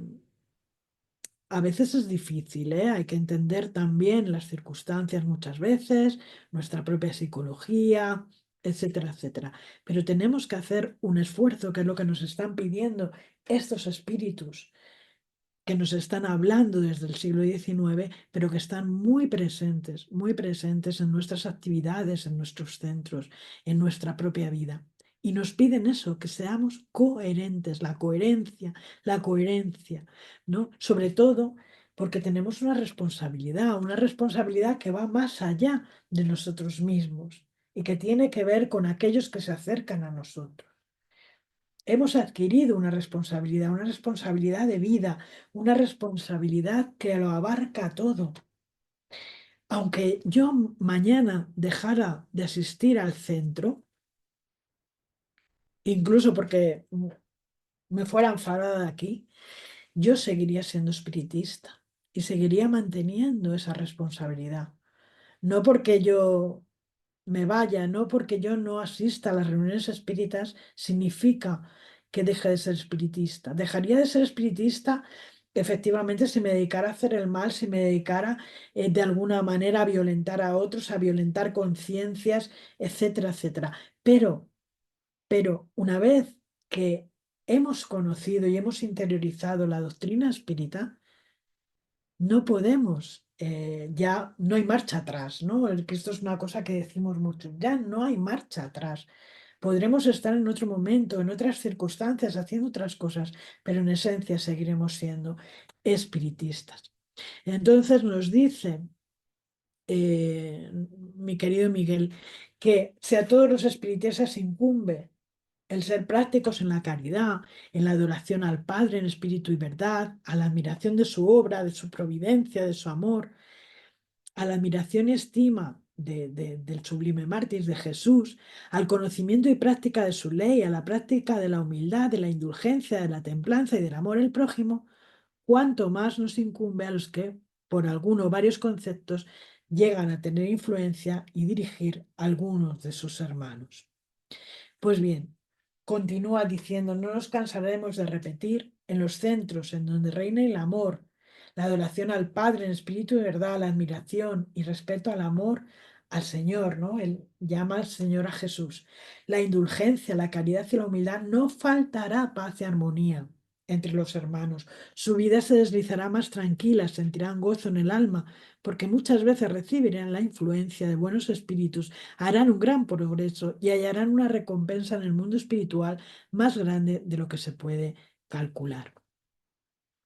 a veces es difícil, ¿eh? Hay que entender también las circunstancias muchas veces, nuestra propia psicología, etcétera, etcétera. Pero tenemos que hacer un esfuerzo, que es lo que nos están pidiendo estos espíritus que nos están hablando desde el siglo XIX, pero que están muy presentes en nuestras actividades, en nuestros centros, en nuestra propia vida. Y nos piden eso, que seamos coherentes, la coherencia, ¿no? Sobre todo porque tenemos una responsabilidad que va más allá de nosotros mismos y que tiene que ver con aquellos que se acercan a nosotros. Hemos adquirido una responsabilidad de vida, una responsabilidad que lo abarca todo. Aunque yo mañana dejara de asistir al centro, incluso porque me fuera enfadada de aquí, yo seguiría siendo espiritista y seguiría manteniendo esa responsabilidad. No porque yo me vaya, no porque yo no asista a las reuniones espíritas, significa que deje de ser espiritista. Dejaría de ser espiritista efectivamente si me dedicara a hacer el mal, si me dedicara de alguna manera a violentar a otros, a violentar conciencias, etcétera, etcétera. Pero, pero una vez que hemos conocido y hemos interiorizado la doctrina espírita, no podemos, ya no hay marcha atrás, ¿no? Que esto es una cosa que decimos mucho, ya no hay marcha atrás. Podremos estar en otro momento, en otras circunstancias, haciendo otras cosas, pero en esencia seguiremos siendo espiritistas. Entonces nos dice, mi querido Miguel, que si a todos los espiritistas incumbe el ser prácticos en la caridad, en la adoración al Padre en espíritu y verdad, a la admiración de su obra, de su providencia, de su amor, a la admiración y estima del sublime mártir de Jesús, al conocimiento y práctica de su ley, a la práctica de la humildad, de la indulgencia, de la templanza y del amor al prójimo, cuanto más nos incumbe a los que, por alguno o varios conceptos, llegan a tener influencia y dirigir a algunos de sus hermanos. Pues bien, continúa diciendo, no nos cansaremos de repetir en los centros en donde reina el amor, la adoración al Padre en espíritu y verdad, la admiración y respeto al amor al Señor, ¿no? Él llama al Señor a Jesús. La indulgencia, la caridad y la humildad, no faltará paz y armonía entre los hermanos. Su vida se deslizará más tranquila, sentirán gozo en el alma, porque muchas veces recibirán la influencia de buenos espíritus, harán un gran progreso y hallarán una recompensa en el mundo espiritual más grande de lo que se puede calcular.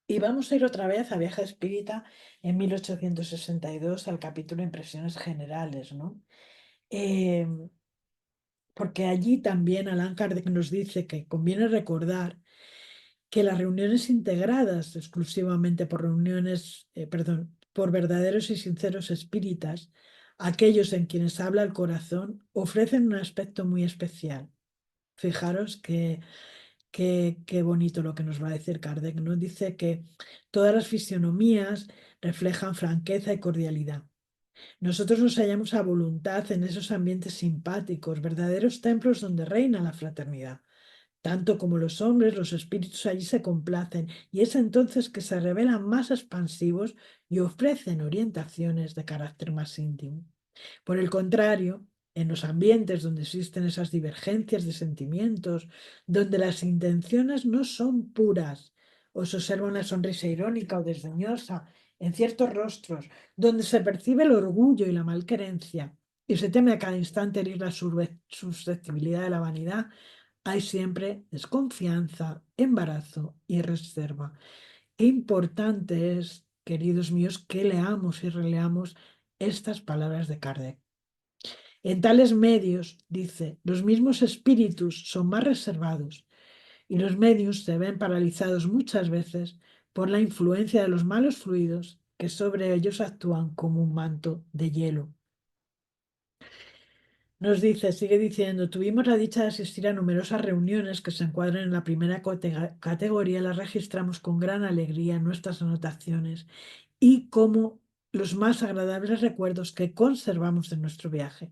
Y vamos a ir otra vez a Viaje Espírita en 1862 al capítulo Impresiones Generales, ¿no? Eh, porque allí también Allan Kardec nos dice que conviene recordar que las reuniones integradas exclusivamente por por verdaderos y sinceros espíritas, aquellos en quienes habla el corazón, ofrecen un aspecto muy especial. Fijaros qué bonito lo que nos va a decir Kardec, ¿no? Dice que todas las fisionomías reflejan franqueza y cordialidad. Nosotros nos hallamos a voluntad en esos ambientes simpáticos, verdaderos templos donde reina la fraternidad. Tanto como los hombres, los espíritus allí se complacen y es entonces que se revelan más expansivos y ofrecen orientaciones de carácter más íntimo. Por el contrario, en los ambientes donde existen esas divergencias de sentimientos, donde las intenciones no son puras, o se observa una sonrisa irónica o desdeñosa en ciertos rostros, donde se percibe el orgullo y la malquerencia, y se teme a cada instante herir la susceptibilidad de la vanidad, hay siempre desconfianza, embarazo y reserva. Qué importante es, queridos míos, que leamos y releamos estas palabras de Kardec. En tales medios, dice, los mismos espíritus son más reservados y los medios se ven paralizados muchas veces por la influencia de los malos fluidos que sobre ellos actúan como un manto de hielo. Nos dice, sigue diciendo, tuvimos la dicha de asistir a numerosas reuniones que se encuadran en la primera categoría, las registramos con gran alegría en nuestras anotaciones y como los más agradables recuerdos que conservamos de nuestro viaje.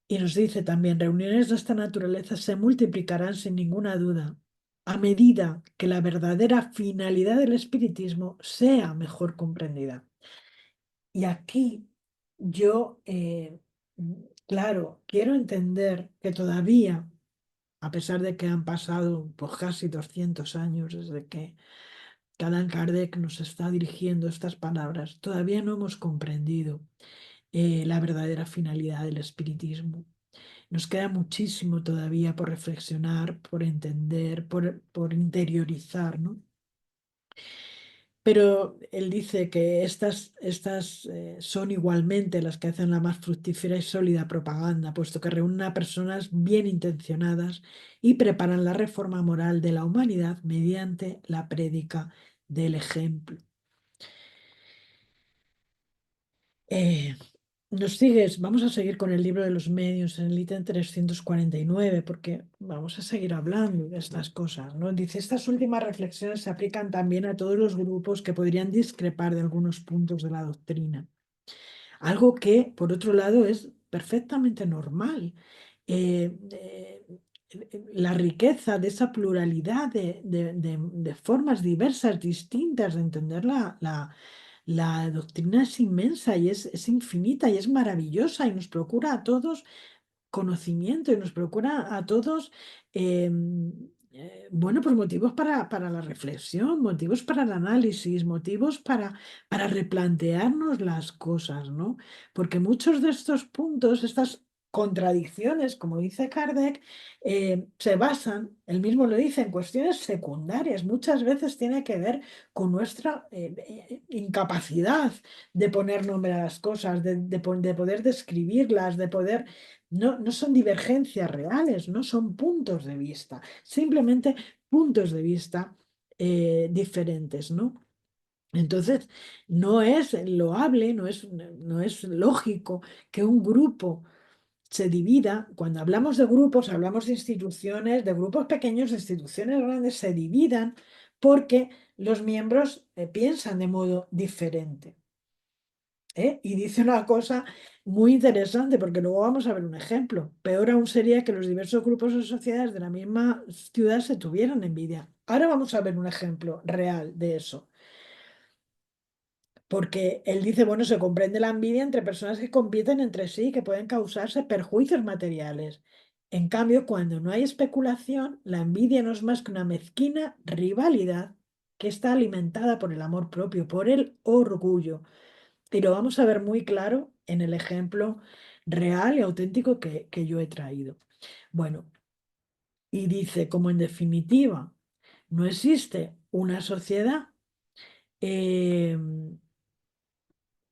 Y nos dice también, reuniones de esta naturaleza se multiplicarán sin ninguna duda a medida que la verdadera finalidad del espiritismo sea mejor comprendida. Y aquí yo, claro, quiero entender que todavía, a pesar de que han pasado pues, casi 200 años desde que Allan Kardec nos está dirigiendo estas palabras, todavía no hemos comprendido la verdadera finalidad del espiritismo. Nos queda muchísimo todavía por reflexionar, por entender, por interiorizar, ¿no? Pero él dice que estas son igualmente las que hacen la más fructífera y sólida propaganda, puesto que reúnen a personas bien intencionadas y preparan la reforma moral de la humanidad mediante la prédica del ejemplo. Eh, Nos sigues, vamos a seguir con el libro de los medios en el ítem 349 porque vamos a seguir hablando de estas cosas, ¿no? Dice, estas últimas reflexiones se aplican también a todos los grupos que podrían discrepar de algunos puntos de la doctrina. Algo que, por otro lado, es perfectamente normal. Eh, eh, la riqueza de esa pluralidad de formas diversas, distintas de entender la doctrina es inmensa y es infinita y es maravillosa y nos procura a todos conocimiento y nos procura a todos, eh, bueno, pues motivos para la reflexión, motivos para el análisis, motivos para replantearnos las cosas, ¿no? Porque muchos de estos puntos, estas contradicciones, como dice Kardec, se basan, él mismo lo dice, en cuestiones secundarias. Muchas veces tiene que ver con nuestra incapacidad de poner nombre a las cosas, de poder describirlas, de poder no, no son divergencias reales, no son puntos de vista, simplemente puntos de vista diferentes, ¿no? Entonces, no es loable, no es lógico que un grupo se divida. Cuando hablamos de grupos, hablamos de instituciones, de grupos pequeños, de instituciones grandes, se dividan porque los miembros piensan de modo diferente. Y dice una cosa muy interesante, porque luego vamos a ver un ejemplo. Peor aún sería que los diversos grupos o sociedades de la misma ciudad se tuvieran envidia. Ahora vamos a ver un ejemplo real de eso. Porque él dice, bueno, se comprende la envidia entre personas que compiten entre sí, que pueden causarse perjuicios materiales. En cambio, cuando no hay especulación, la envidia no es más que una mezquina rivalidad que está alimentada por el amor propio, por el orgullo. Y lo vamos a ver muy claro en el ejemplo real y auténtico que yo he traído. Bueno, y dice, como en definitiva, no existe una sociedad eh,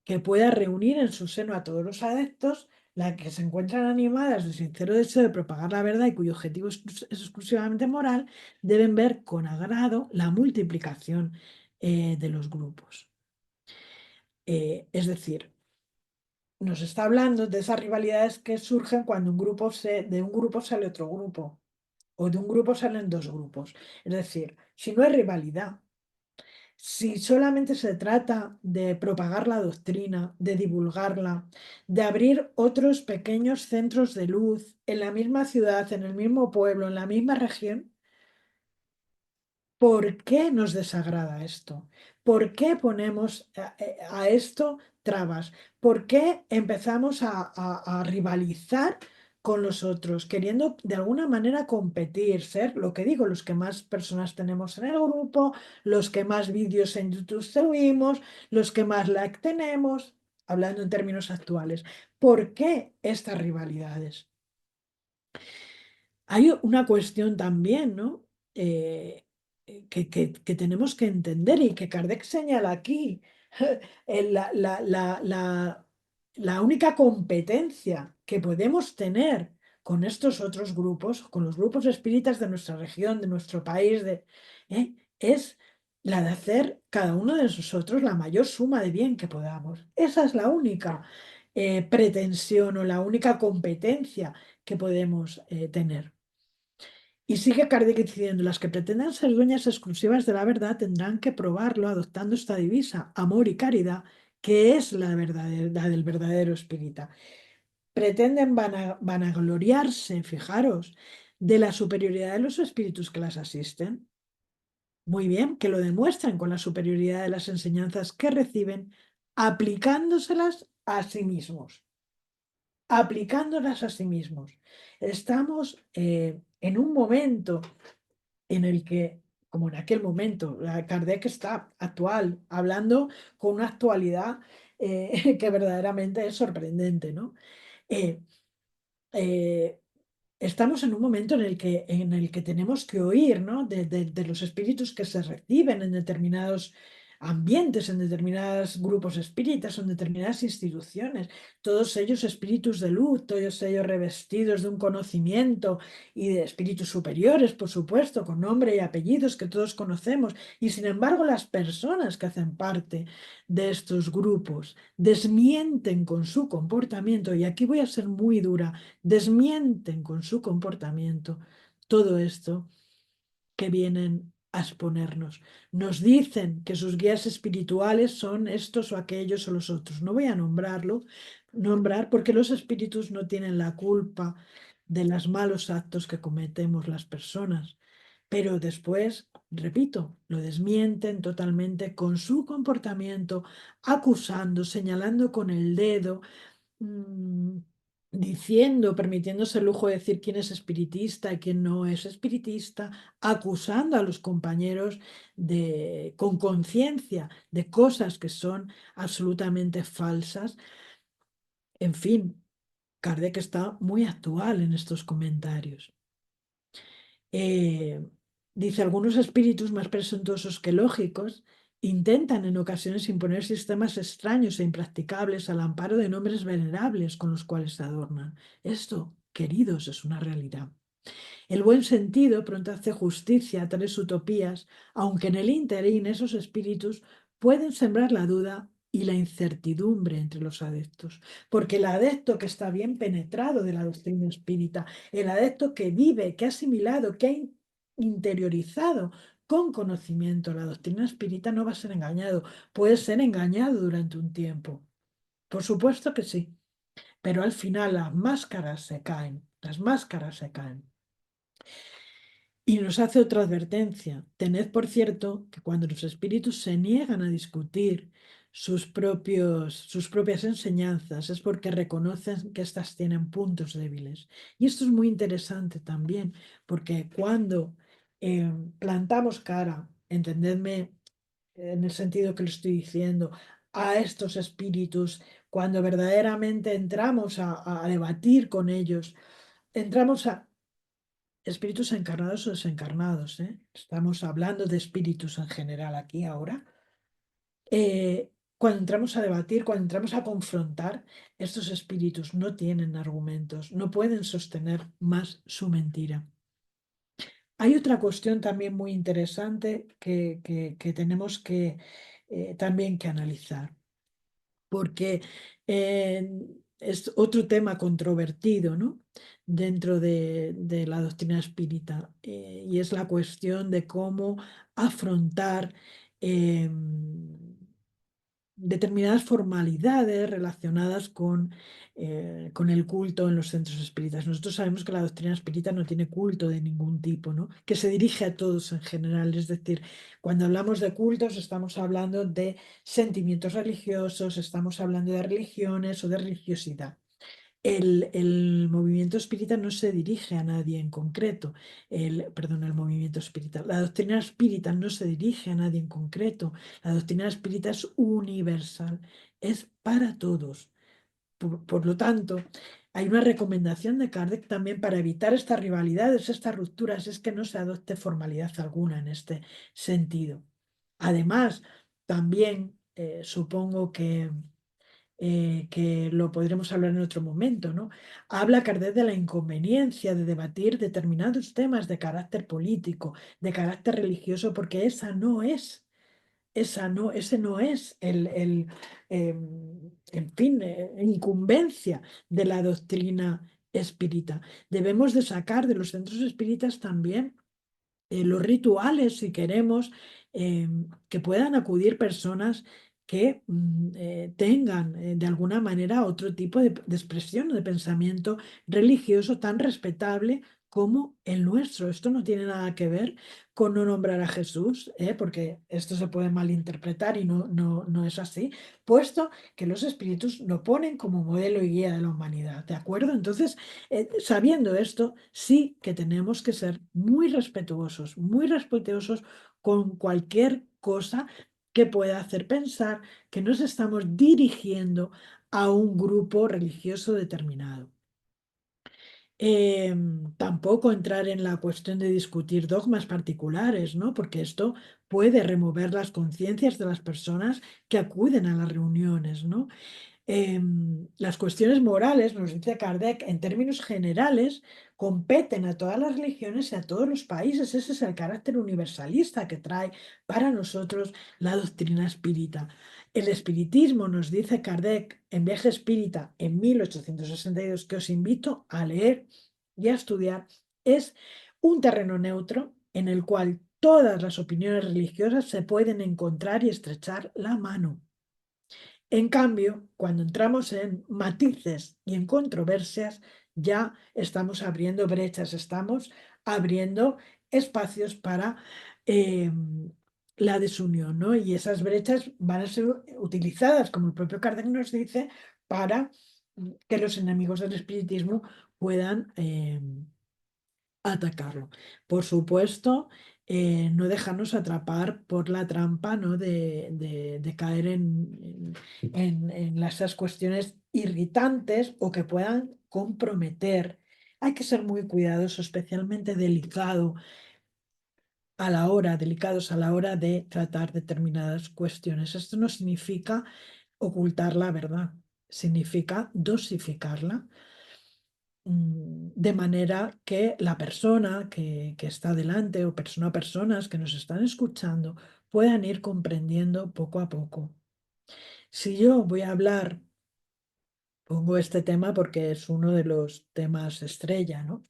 que pueda reunir en su seno a todos los adeptos, las que se encuentran animadas de sincero deseo de propagar la verdad y cuyo objetivo es exclusivamente moral, deben ver con agrado la multiplicación de los grupos. Es decir, nos está hablando de esas rivalidades que surgen cuando de un grupo sale otro grupo o de un grupo salen dos grupos. Es decir, si no hay rivalidad, si solamente se trata de propagar la doctrina, de divulgarla, de abrir otros pequeños centros de luz en la misma ciudad, en el mismo pueblo, en la misma región, ¿por qué nos desagrada esto? ¿Por qué ponemos a esto trabas? ¿Por qué empezamos a rivalizar con los otros, queriendo de alguna manera competir, ser, lo que digo, los que más personas tenemos en el grupo, los que más vídeos en YouTube subimos, los que más like tenemos, hablando en términos actuales? ¿Por qué estas rivalidades? Hay una cuestión también, ¿no? Eh, que tenemos que entender y que Kardec señala aquí. La única competencia que podemos tener con estos otros grupos, con los grupos espíritas de nuestra región, de nuestro país, es la de hacer cada uno de nosotros la mayor suma de bien que podamos. Esa es la única. pretensión o la única competencia que podemos tener. Y sigue Kardec diciendo, las que pretendan ser dueñas exclusivas de la verdad tendrán que probarlo adoptando esta divisa, amor y caridad, que es la del verdadero espírita. Pretenden vanagloriarse, fijaros, de la superioridad de los espíritus que las asisten. Muy bien, que lo demuestren con la superioridad de las enseñanzas que reciben, aplicándoselas a sí mismos. Aplicándolas a sí mismos. Estamos en un momento en el que, como en aquel momento, Kardec está actual, hablando con una actualidad que verdaderamente es sorprendente, ¿no? Eh, eh, Estamos en un momento en el que tenemos que oír, ¿no? De los espíritus que se reciben en determinados ambientes, en determinados grupos espíritas, en determinadas instituciones, todos ellos espíritus de luz, todos ellos revestidos de un conocimiento y de espíritus superiores, por supuesto, con nombre y apellidos que todos conocemos, y sin embargo las personas que hacen parte de estos grupos desmienten con su comportamiento, y aquí voy a ser muy dura, desmienten con su comportamiento todo esto que vienen a exponernos. Nos dicen que sus guías espirituales son estos o aquellos o los otros. No voy a nombrar porque los espíritus no tienen la culpa de los malos actos que cometemos las personas. Pero después, repito, lo desmienten totalmente con su comportamiento, acusando, señalando con el dedo, mm, diciendo, permitiéndose el lujo de decir quién es espiritista y quién no es espiritista, acusando a los compañeros con conciencia de cosas que son absolutamente falsas. En fin, Kardec está muy actual en estos comentarios. Eh, Dice, algunos espíritus más presuntuosos que lógicos intentan en ocasiones imponer sistemas extraños e impracticables al amparo de nombres venerables con los cuales se adornan. Esto, queridos, es una realidad. El buen sentido pronto hace justicia a tales utopías, aunque en el ínterin esos espíritus pueden sembrar la duda y la incertidumbre entre los adeptos. Porque el adepto que está bien penetrado de la doctrina espírita, el adepto que vive, que ha asimilado, que ha interiorizado con conocimiento la doctrina espírita, no va a ser engañado. Puede ser engañado durante un tiempo. Por supuesto que sí. Pero al final las máscaras se caen. Las máscaras se caen. Y nos hace otra advertencia. Tened por cierto que cuando los espíritus se niegan a discutir sus propias enseñanzas es porque reconocen que éstas tienen puntos débiles. Y esto es muy interesante también, porque cuando plantamos cara, entendedme en el sentido que lo estoy diciendo, a estos espíritus, cuando verdaderamente entramos a debatir con ellos, entramos a espíritus encarnados o desencarnados, ¿eh? Estamos hablando de espíritus en general aquí ahora. Cuando entramos a debatir, cuando entramos a confrontar, estos espíritus no tienen argumentos, no pueden sostener más su mentira. Hay otra cuestión también muy interesante que tenemos que también que analizar, porque eh, es otro tema controvertido, ¿no? Dentro de la doctrina espírita, y es la cuestión de cómo afrontar determinadas formalidades relacionadas con el culto en los centros espíritas. Nosotros sabemos que la doctrina espírita no tiene culto de ningún tipo, ¿no? Que se dirige a todos en general. Es decir, cuando hablamos de cultos estamos hablando de sentimientos religiosos, estamos hablando de religiones o de religiosidad. El movimiento espírita no se dirige a nadie en concreto. Perdón, el movimiento espírita. La doctrina espírita no se dirige a nadie en concreto. La doctrina espírita es universal, es para todos. Por lo tanto, hay una recomendación de Kardec también para evitar estas rivalidades, estas rupturas, es que no se adopte formalidad alguna en este sentido. Además, también supongo que lo podremos hablar en otro momento, ¿no? Habla Kardec de la inconveniencia de debatir determinados temas de carácter político, de carácter religioso, porque esa no es ese no es en fin, incumbencia de la doctrina espírita. Debemos de sacar de los centros espíritas también los rituales, si queremos, que puedan acudir personas que tengan de alguna manera otro tipo de expresión o de pensamiento religioso tan respetable como el nuestro. Esto no tiene nada que ver con no nombrar a Jesús, porque esto se puede malinterpretar y no es así, puesto que los espíritus lo ponen como modelo y guía de la humanidad, ¿de acuerdo? Entonces, sabiendo esto, sí que tenemos que ser muy respetuosos con cualquier cosa que pueda hacer pensar que nos estamos dirigiendo a un grupo religioso determinado. Tampoco entrar en la cuestión de discutir dogmas particulares, ¿no? Porque esto puede remover las conciencias de las personas que acuden a las reuniones, ¿no? Las cuestiones morales, nos dice Kardec, en términos generales, competen a todas las religiones y a todos los países. Ese es el carácter universalista que trae para nosotros la doctrina espírita. El espiritismo, nos dice Kardec en Viaje Espírita en 1862, que os invito a leer y a estudiar, es un terreno neutro en el cual todas las opiniones religiosas se pueden encontrar y estrechar la mano. En cambio, cuando entramos en matices y en controversias, ya estamos abriendo brechas, estamos abriendo espacios para eh, la desunión, ¿no? Y esas brechas van a ser utilizadas, como el propio Kardec nos dice, para que los enemigos del espiritismo puedan atacarlo. Por supuesto, no dejarnos atrapar por la trampa, ¿no? de caer en esas cuestiones irritantes o que puedan comprometer. Hay que ser muy cuidadoso, especialmente delicados a la hora de tratar determinadas cuestiones. Esto no significa ocultar la verdad, significa dosificarla de manera que la persona que está delante o personas que nos están escuchando puedan ir comprendiendo poco a poco. Si yo voy a hablar, pongo este tema porque es uno de los temas estrella, ¿no?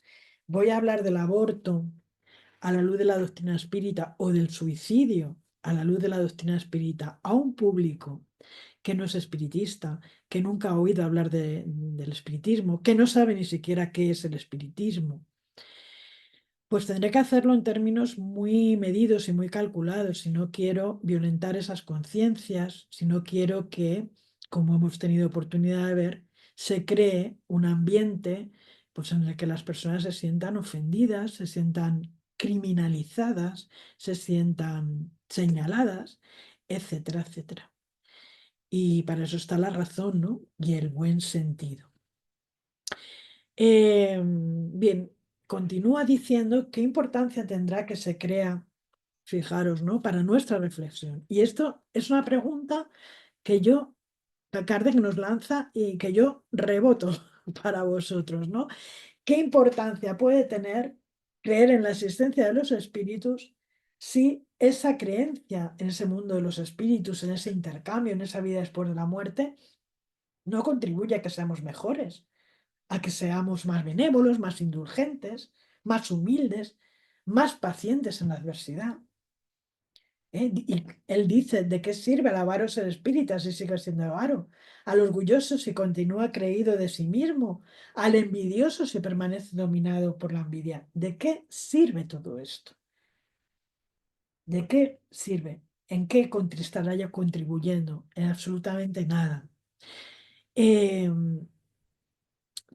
Voy a hablar del aborto a la luz de la doctrina espírita o del suicidio a la luz de la doctrina espírita a un público que no es espiritista, que nunca ha oído hablar del espiritismo, que no sabe ni siquiera qué es el espiritismo, pues tendré que hacerlo en términos muy medidos y muy calculados si no quiero violentar esas conciencias, si no quiero que, como hemos tenido oportunidad de ver, se cree un ambiente pues, en el que las personas se sientan ofendidas, se sientan criminalizadas, se sientan señaladas, etcétera, etcétera. Y para eso está la razón, ¿no? Y el buen sentido. Bien, continúa diciendo qué importancia tendrá que se crea, fijaros, ¿no? Para nuestra reflexión. Y esto es una pregunta que Kardec nos lanza y que yo reboto para vosotros, ¿no? ¿Qué importancia puede tener creer en la existencia de los espíritus si esa creencia en ese mundo de los espíritus, en ese intercambio, en esa vida después de la muerte, no contribuye a que seamos mejores, a que seamos más benévolos, más indulgentes, más humildes, más pacientes en la adversidad? Y él dice, ¿de qué sirve al avaro ser espírita si sigue siendo avaro? Al orgulloso si continúa creído de sí mismo, al envidioso si permanece dominado por la envidia. ¿De qué sirve todo esto? ¿De qué sirve? ¿En qué estará ya contribuyendo? En absolutamente nada.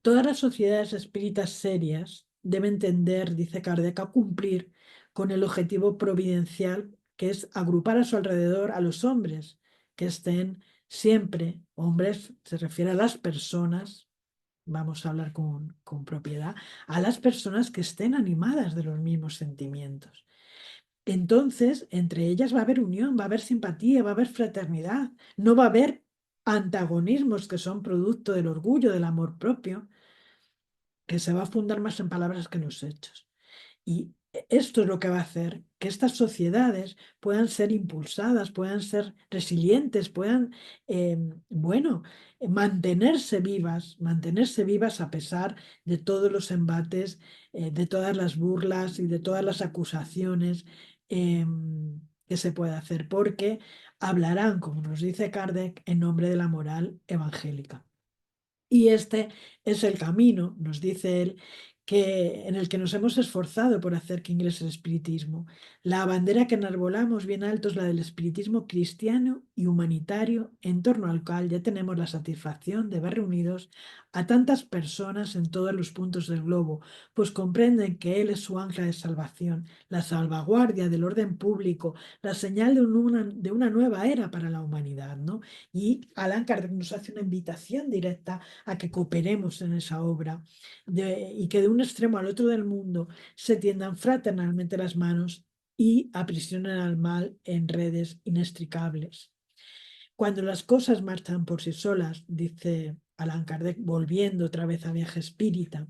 Todas las sociedades espíritas serias deben tender, dice Kardec, a cumplir con el objetivo providencial que es agrupar a su alrededor a los hombres que estén siempre, hombres se refiere a las personas, vamos a hablar con propiedad, a las personas que estén animadas de los mismos sentimientos. Entonces, entre ellas va a haber unión, va a haber simpatía, va a haber fraternidad, no va a haber antagonismos que son producto del orgullo, del amor propio, que se va a fundar más en palabras que en los hechos. Y Esto es lo que va a hacer que estas sociedades puedan ser impulsadas, puedan ser resilientes, puedan, bueno, mantenerse vivas a pesar de todos los embates, de todas las burlas y de todas las acusaciones que se puede hacer, porque hablarán, como nos dice Kardec, en nombre de la moral evangélica. Y este es el camino, nos dice él, en el que nos hemos esforzado por hacer que ingrese el espiritismo. La bandera que enarbolamos bien alto es la del espiritismo cristiano y humanitario, en torno al cual ya tenemos la satisfacción de ver reunidos a tantas personas en todos los puntos del globo, pues comprenden que Él es su ancla de salvación, la salvaguardia del orden público, la señal de una nueva era para la humanidad, ¿no? Y Allan Kardec nos hace una invitación directa a que cooperemos en esa obra y que de un extremo al otro del mundo se tiendan fraternalmente las manos y aprisionen al mal en redes inextricables. Cuando las cosas marchan por sí solas, dice Allan Kardec, volviendo otra vez a viaje espírita,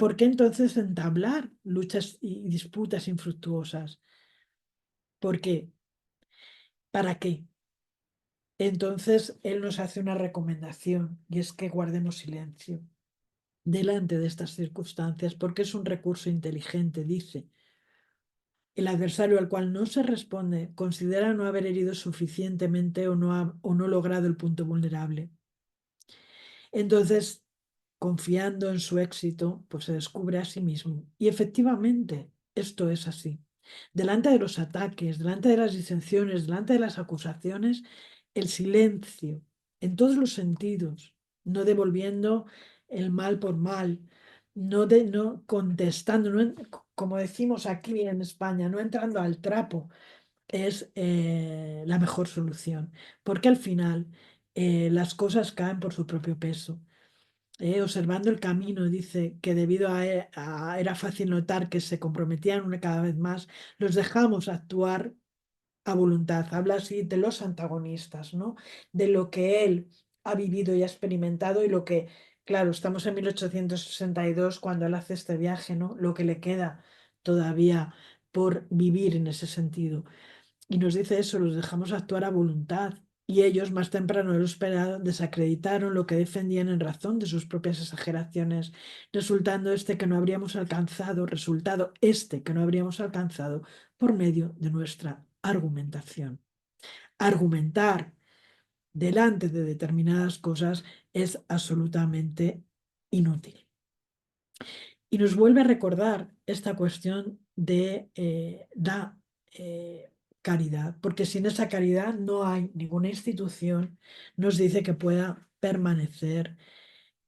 ¿por qué entonces entablar luchas y disputas infructuosas? ¿Por qué? ¿Para qué? Entonces él nos hace una recomendación y es que guardemos silencio delante de estas circunstancias, porque es un recurso inteligente, dice. El adversario al cual no se responde considera no haber herido suficientemente o no logrado el punto vulnerable. Entonces, confiando en su éxito, pues se descubre a sí mismo. Y efectivamente, esto es así. Delante de los ataques, delante de las disensiones, delante de las acusaciones, el silencio, en todos los sentidos, no devolviendo el mal por mal, no contestando, como decimos aquí en España, no entrando al trapo, es la mejor solución, porque al final las cosas caen por su propio peso. Observando el camino, dice que debido era fácil notar que se comprometían una cada vez más, los dejamos actuar a voluntad. Habla así de los antagonistas, ¿no? De lo que él ha vivido y ha experimentado y lo que, claro, estamos en 1862 cuando él hace este viaje, ¿no? Lo que le queda todavía por vivir en ese sentido. Y nos dice eso, los dejamos actuar a voluntad. Y ellos, más temprano de lo esperado, desacreditaron lo que defendían en razón de sus propias exageraciones, resultado este que no habríamos alcanzado por medio de nuestra argumentación. Argumentar delante de determinadas cosas es absolutamente inútil. Y nos vuelve a recordar esta cuestión de la caridad, porque sin esa caridad no hay ninguna institución, nos dice que pueda permanecer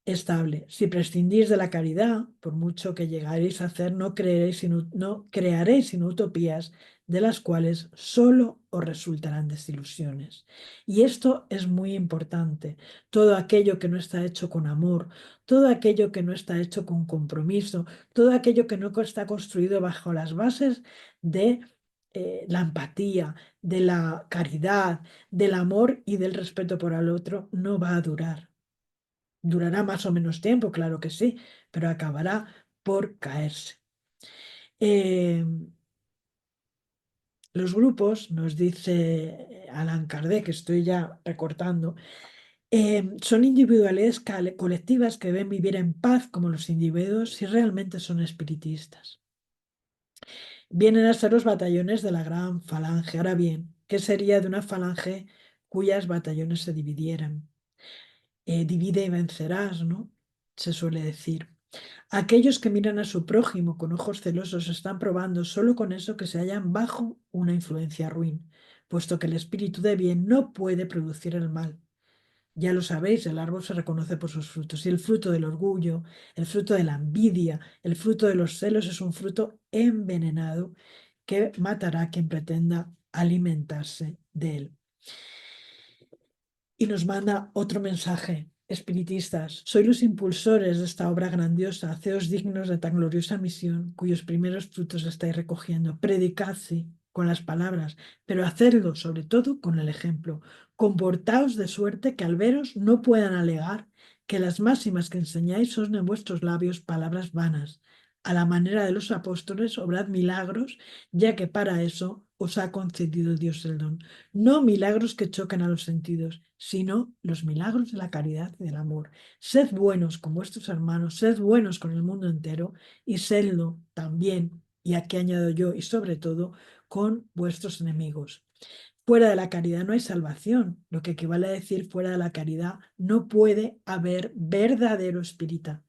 estable. Si prescindís de la caridad, por mucho que llegaréis a hacer, no crearéis sino utopías de las cuales solo os resultarán desilusiones. Y esto es muy importante. Todo aquello que no está hecho con amor, todo aquello que no está hecho con compromiso, todo aquello que no está construido bajo las bases de la empatía, de la caridad, del amor y del respeto por el otro, no va a durar. Durará más o menos tiempo, claro que sí, pero acabará por caerse. Eh, los grupos, nos dice Allan Kardec, que estoy ya recortando, son individualidades colectivas que deben vivir en paz como los individuos si realmente son espiritistas. Vienen a ser los batallones de la gran falange. Ahora bien, ¿qué sería de una falange cuyas batallones se dividieran? Divide y vencerás, ¿no? Se suele decir. Aquellos que miran a su prójimo con ojos celosos están probando solo con eso que se hallan bajo una influencia ruin, puesto que el espíritu de bien no puede producir el mal. Ya lo sabéis, el árbol se reconoce por sus frutos, y el fruto del orgullo, el fruto de la envidia, el fruto de los celos es un fruto envenenado que matará a quien pretenda alimentarse de él. Y nos manda otro mensaje. Espiritistas, sois los impulsores de esta obra grandiosa, haceos dignos de tan gloriosa misión, cuyos primeros frutos estáis recogiendo. Predicad, sí, con las palabras, pero hacedlo sobre todo con el ejemplo. Comportaos de suerte que al veros no puedan alegar que las máximas que enseñáis son en vuestros labios palabras vanas. a la manera de los apóstoles, obrad milagros, ya que para eso os ha concedido Dios el don. No milagros que chocan a los sentidos, sino los milagros de la caridad y del amor. Sed buenos con vuestros hermanos, sed buenos con el mundo entero y sedlo también, y aquí añado yo, y sobre todo, con vuestros enemigos. Fuera de la caridad no hay salvación, lo que equivale a decir fuera de la caridad no puede haber verdadero espírita.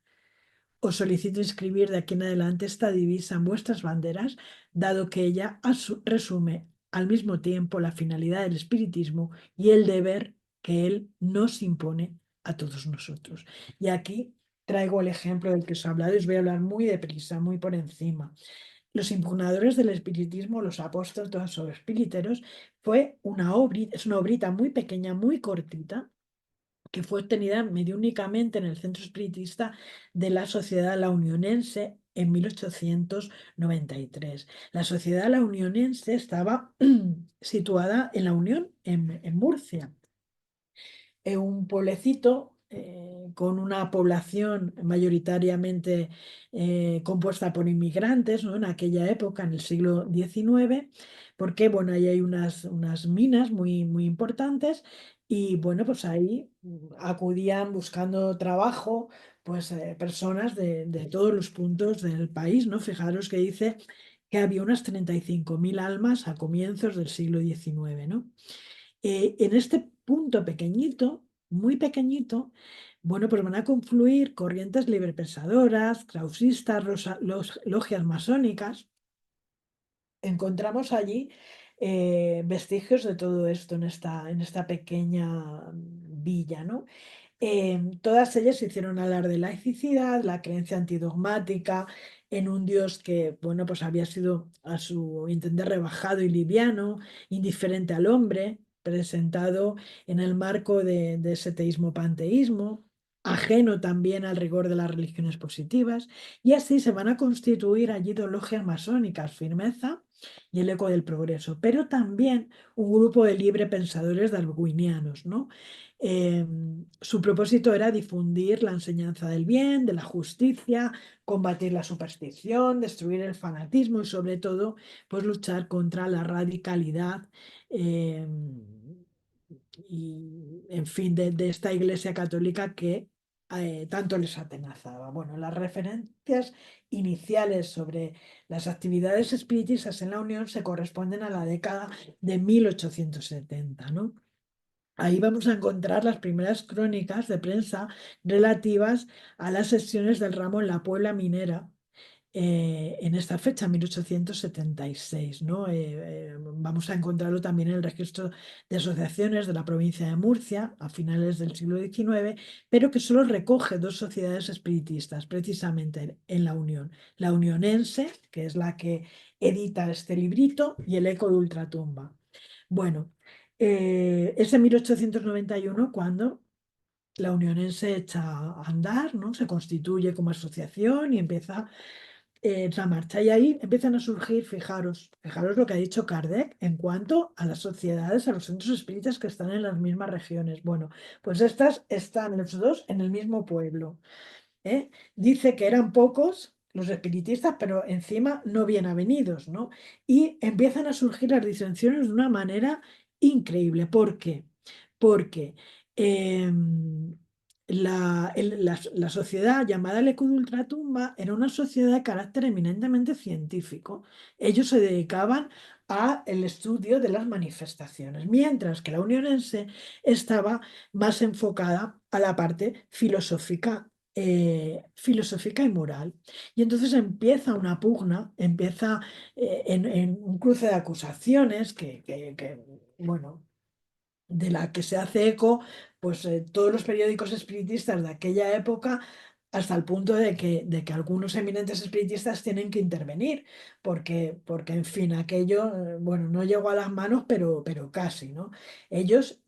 Os solicito inscribir de aquí en adelante esta divisa en vuestras banderas, dado que ella resume al mismo tiempo la finalidad del espiritismo y el deber que él nos impone a todos nosotros. Y aquí traigo el ejemplo del que os he hablado y os voy a hablar muy deprisa, muy por encima. Los impugnadores del espiritismo, los apóstoles, todos los espiriteros, es una obrita muy pequeña, muy cortita, que fue obtenida mediúnicamente en el Centro Espiritista de la Sociedad La Unionense en 1893. La Sociedad La Unionense estaba situada en La Unión, en Murcia, un pueblecito con una población mayoritariamente compuesta por inmigrantes, ¿no? En aquella época, en el siglo XIX, porque bueno, ahí hay unas minas muy, muy importantes y bueno, pues ahí acudían buscando trabajo pues personas de todos los puntos del país, ¿no? Fijaros que dice que había unas 35.000 almas a comienzos del siglo XIX, ¿no? En este punto pequeñito, muy pequeñito, bueno, pues van a confluir corrientes librepensadoras, krausistas, logias masónicas. Encontramos allí vestigios de todo esto en esta pequeña villa, ¿no? Todas ellas hicieron hablar de laicidad, la creencia antidogmática en un Dios que, bueno, pues había sido a su entender rebajado y liviano, indiferente al hombre, presentado en el marco de ese teísmo-panteísmo, ajeno también al rigor de las religiones positivas, y así se van a constituir allí dos logias masónicas, Firmeza y el Eco del Progreso, pero también un grupo de libre pensadores darwinianos, ¿no? Su propósito era difundir la enseñanza del bien, de la justicia, combatir la superstición, destruir el fanatismo y sobre todo, pues luchar contra la radicalidad eh, y, en fin, de esta Iglesia católica que tanto les atenazaba. Bueno, las referencias iniciales sobre las actividades espiritistas en la Unión se corresponden a la década de 1870, ¿no? Ahí vamos a encontrar las primeras crónicas de prensa relativas a las sesiones del ramo en la Puebla Minera en esta fecha, 1876, ¿no? Vamos a encontrarlo también en el registro de asociaciones de la provincia de Murcia a finales del siglo XIX, pero que solo recoge dos sociedades espiritistas, precisamente en la Unión. La Unionense, que es la que edita este librito, y el Eco de Ultratumba. Bueno, es en 1891 cuando la Unionense echa a andar, ¿no? Se constituye como asociación y empieza esa marcha. Y ahí empiezan a surgir, fijaros lo que ha dicho Kardec en cuanto a las sociedades, a los centros espíritas que están en las mismas regiones. Bueno, pues estas están los dos en el mismo pueblo. ¿Eh? Dice que eran pocos los espiritistas, pero encima no bien avenidos, ¿no? Y empiezan a surgir las disensiones de una manera increíble. ¿Por qué? Porque la sociedad llamada Lecud Ultratumba era una sociedad de carácter eminentemente científico. Ellos se dedicaban al estudio de las manifestaciones, mientras que la unionense estaba más enfocada a la parte filosófica y moral. Y entonces empieza una pugna, empieza en un cruce de acusaciones bueno, de la que se hace eco pues todos los periódicos espiritistas de aquella época hasta el punto de que algunos eminentes espiritistas tienen que intervenir, porque en fin, aquello, bueno, no llegó a las manos, pero casi, ¿no? Ellos,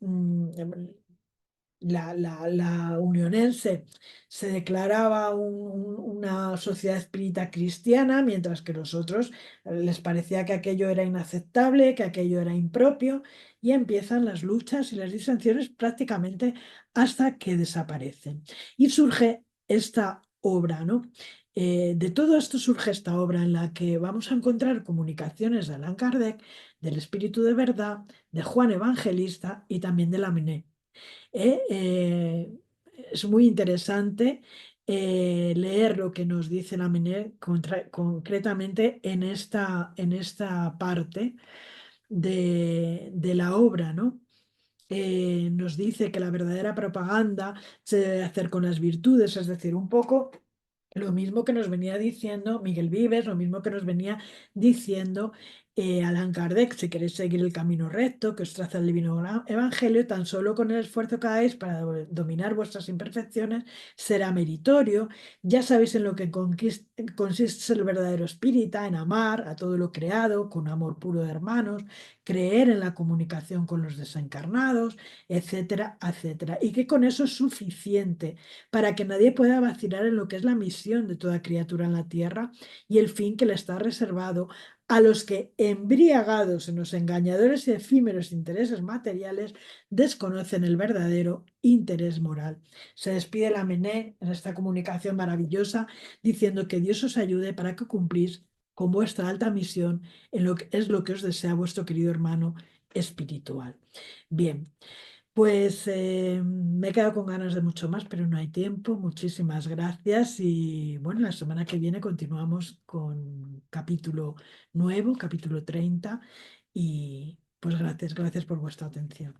la unionense se declaraba una sociedad espírita cristiana, mientras que los otros les parecía que aquello era inaceptable, que aquello era impropio, y empiezan las luchas y las disensiones prácticamente hasta que desaparecen. Y surge esta obra, ¿no? De todo esto surge esta obra en la que vamos a encontrar comunicaciones de Allan Kardec, del Espíritu de Verdad, de Juan Evangelista y también de Lamennais. ¿eh? Es muy interesante leer lo que nos dice Lamennais concretamente en esta parte de la obra, ¿no? Nos dice que la verdadera propaganda se debe hacer con las virtudes, es decir, un poco lo mismo que nos venía diciendo Miguel Vives, lo mismo que nos venía diciendo Allan Kardec: si queréis seguir el camino recto que os traza el divino evangelio, tan solo con el esfuerzo que hagáis para dominar vuestras imperfecciones será meritorio. Ya sabéis en lo que consiste el verdadero espírita, en amar a todo lo creado con amor puro de hermanos, creer en la comunicación con los desencarnados, etcétera, etcétera. Y que con eso es suficiente para que nadie pueda vacilar en lo que es la misión de toda criatura en la tierra y el fin que le está reservado a los que, embriagados en los engañadores y efímeros intereses materiales, desconocen el verdadero interés moral. Se despide la Mené en esta comunicación maravillosa diciendo que Dios os ayude para que cumplís con vuestra alta misión en lo que es lo que os desea vuestro querido hermano espiritual. Bien, pues me he quedado con ganas de mucho más, pero no hay tiempo. Muchísimas gracias y bueno, la semana que viene continuamos con capítulo nuevo, capítulo 30 y pues gracias por vuestra atención.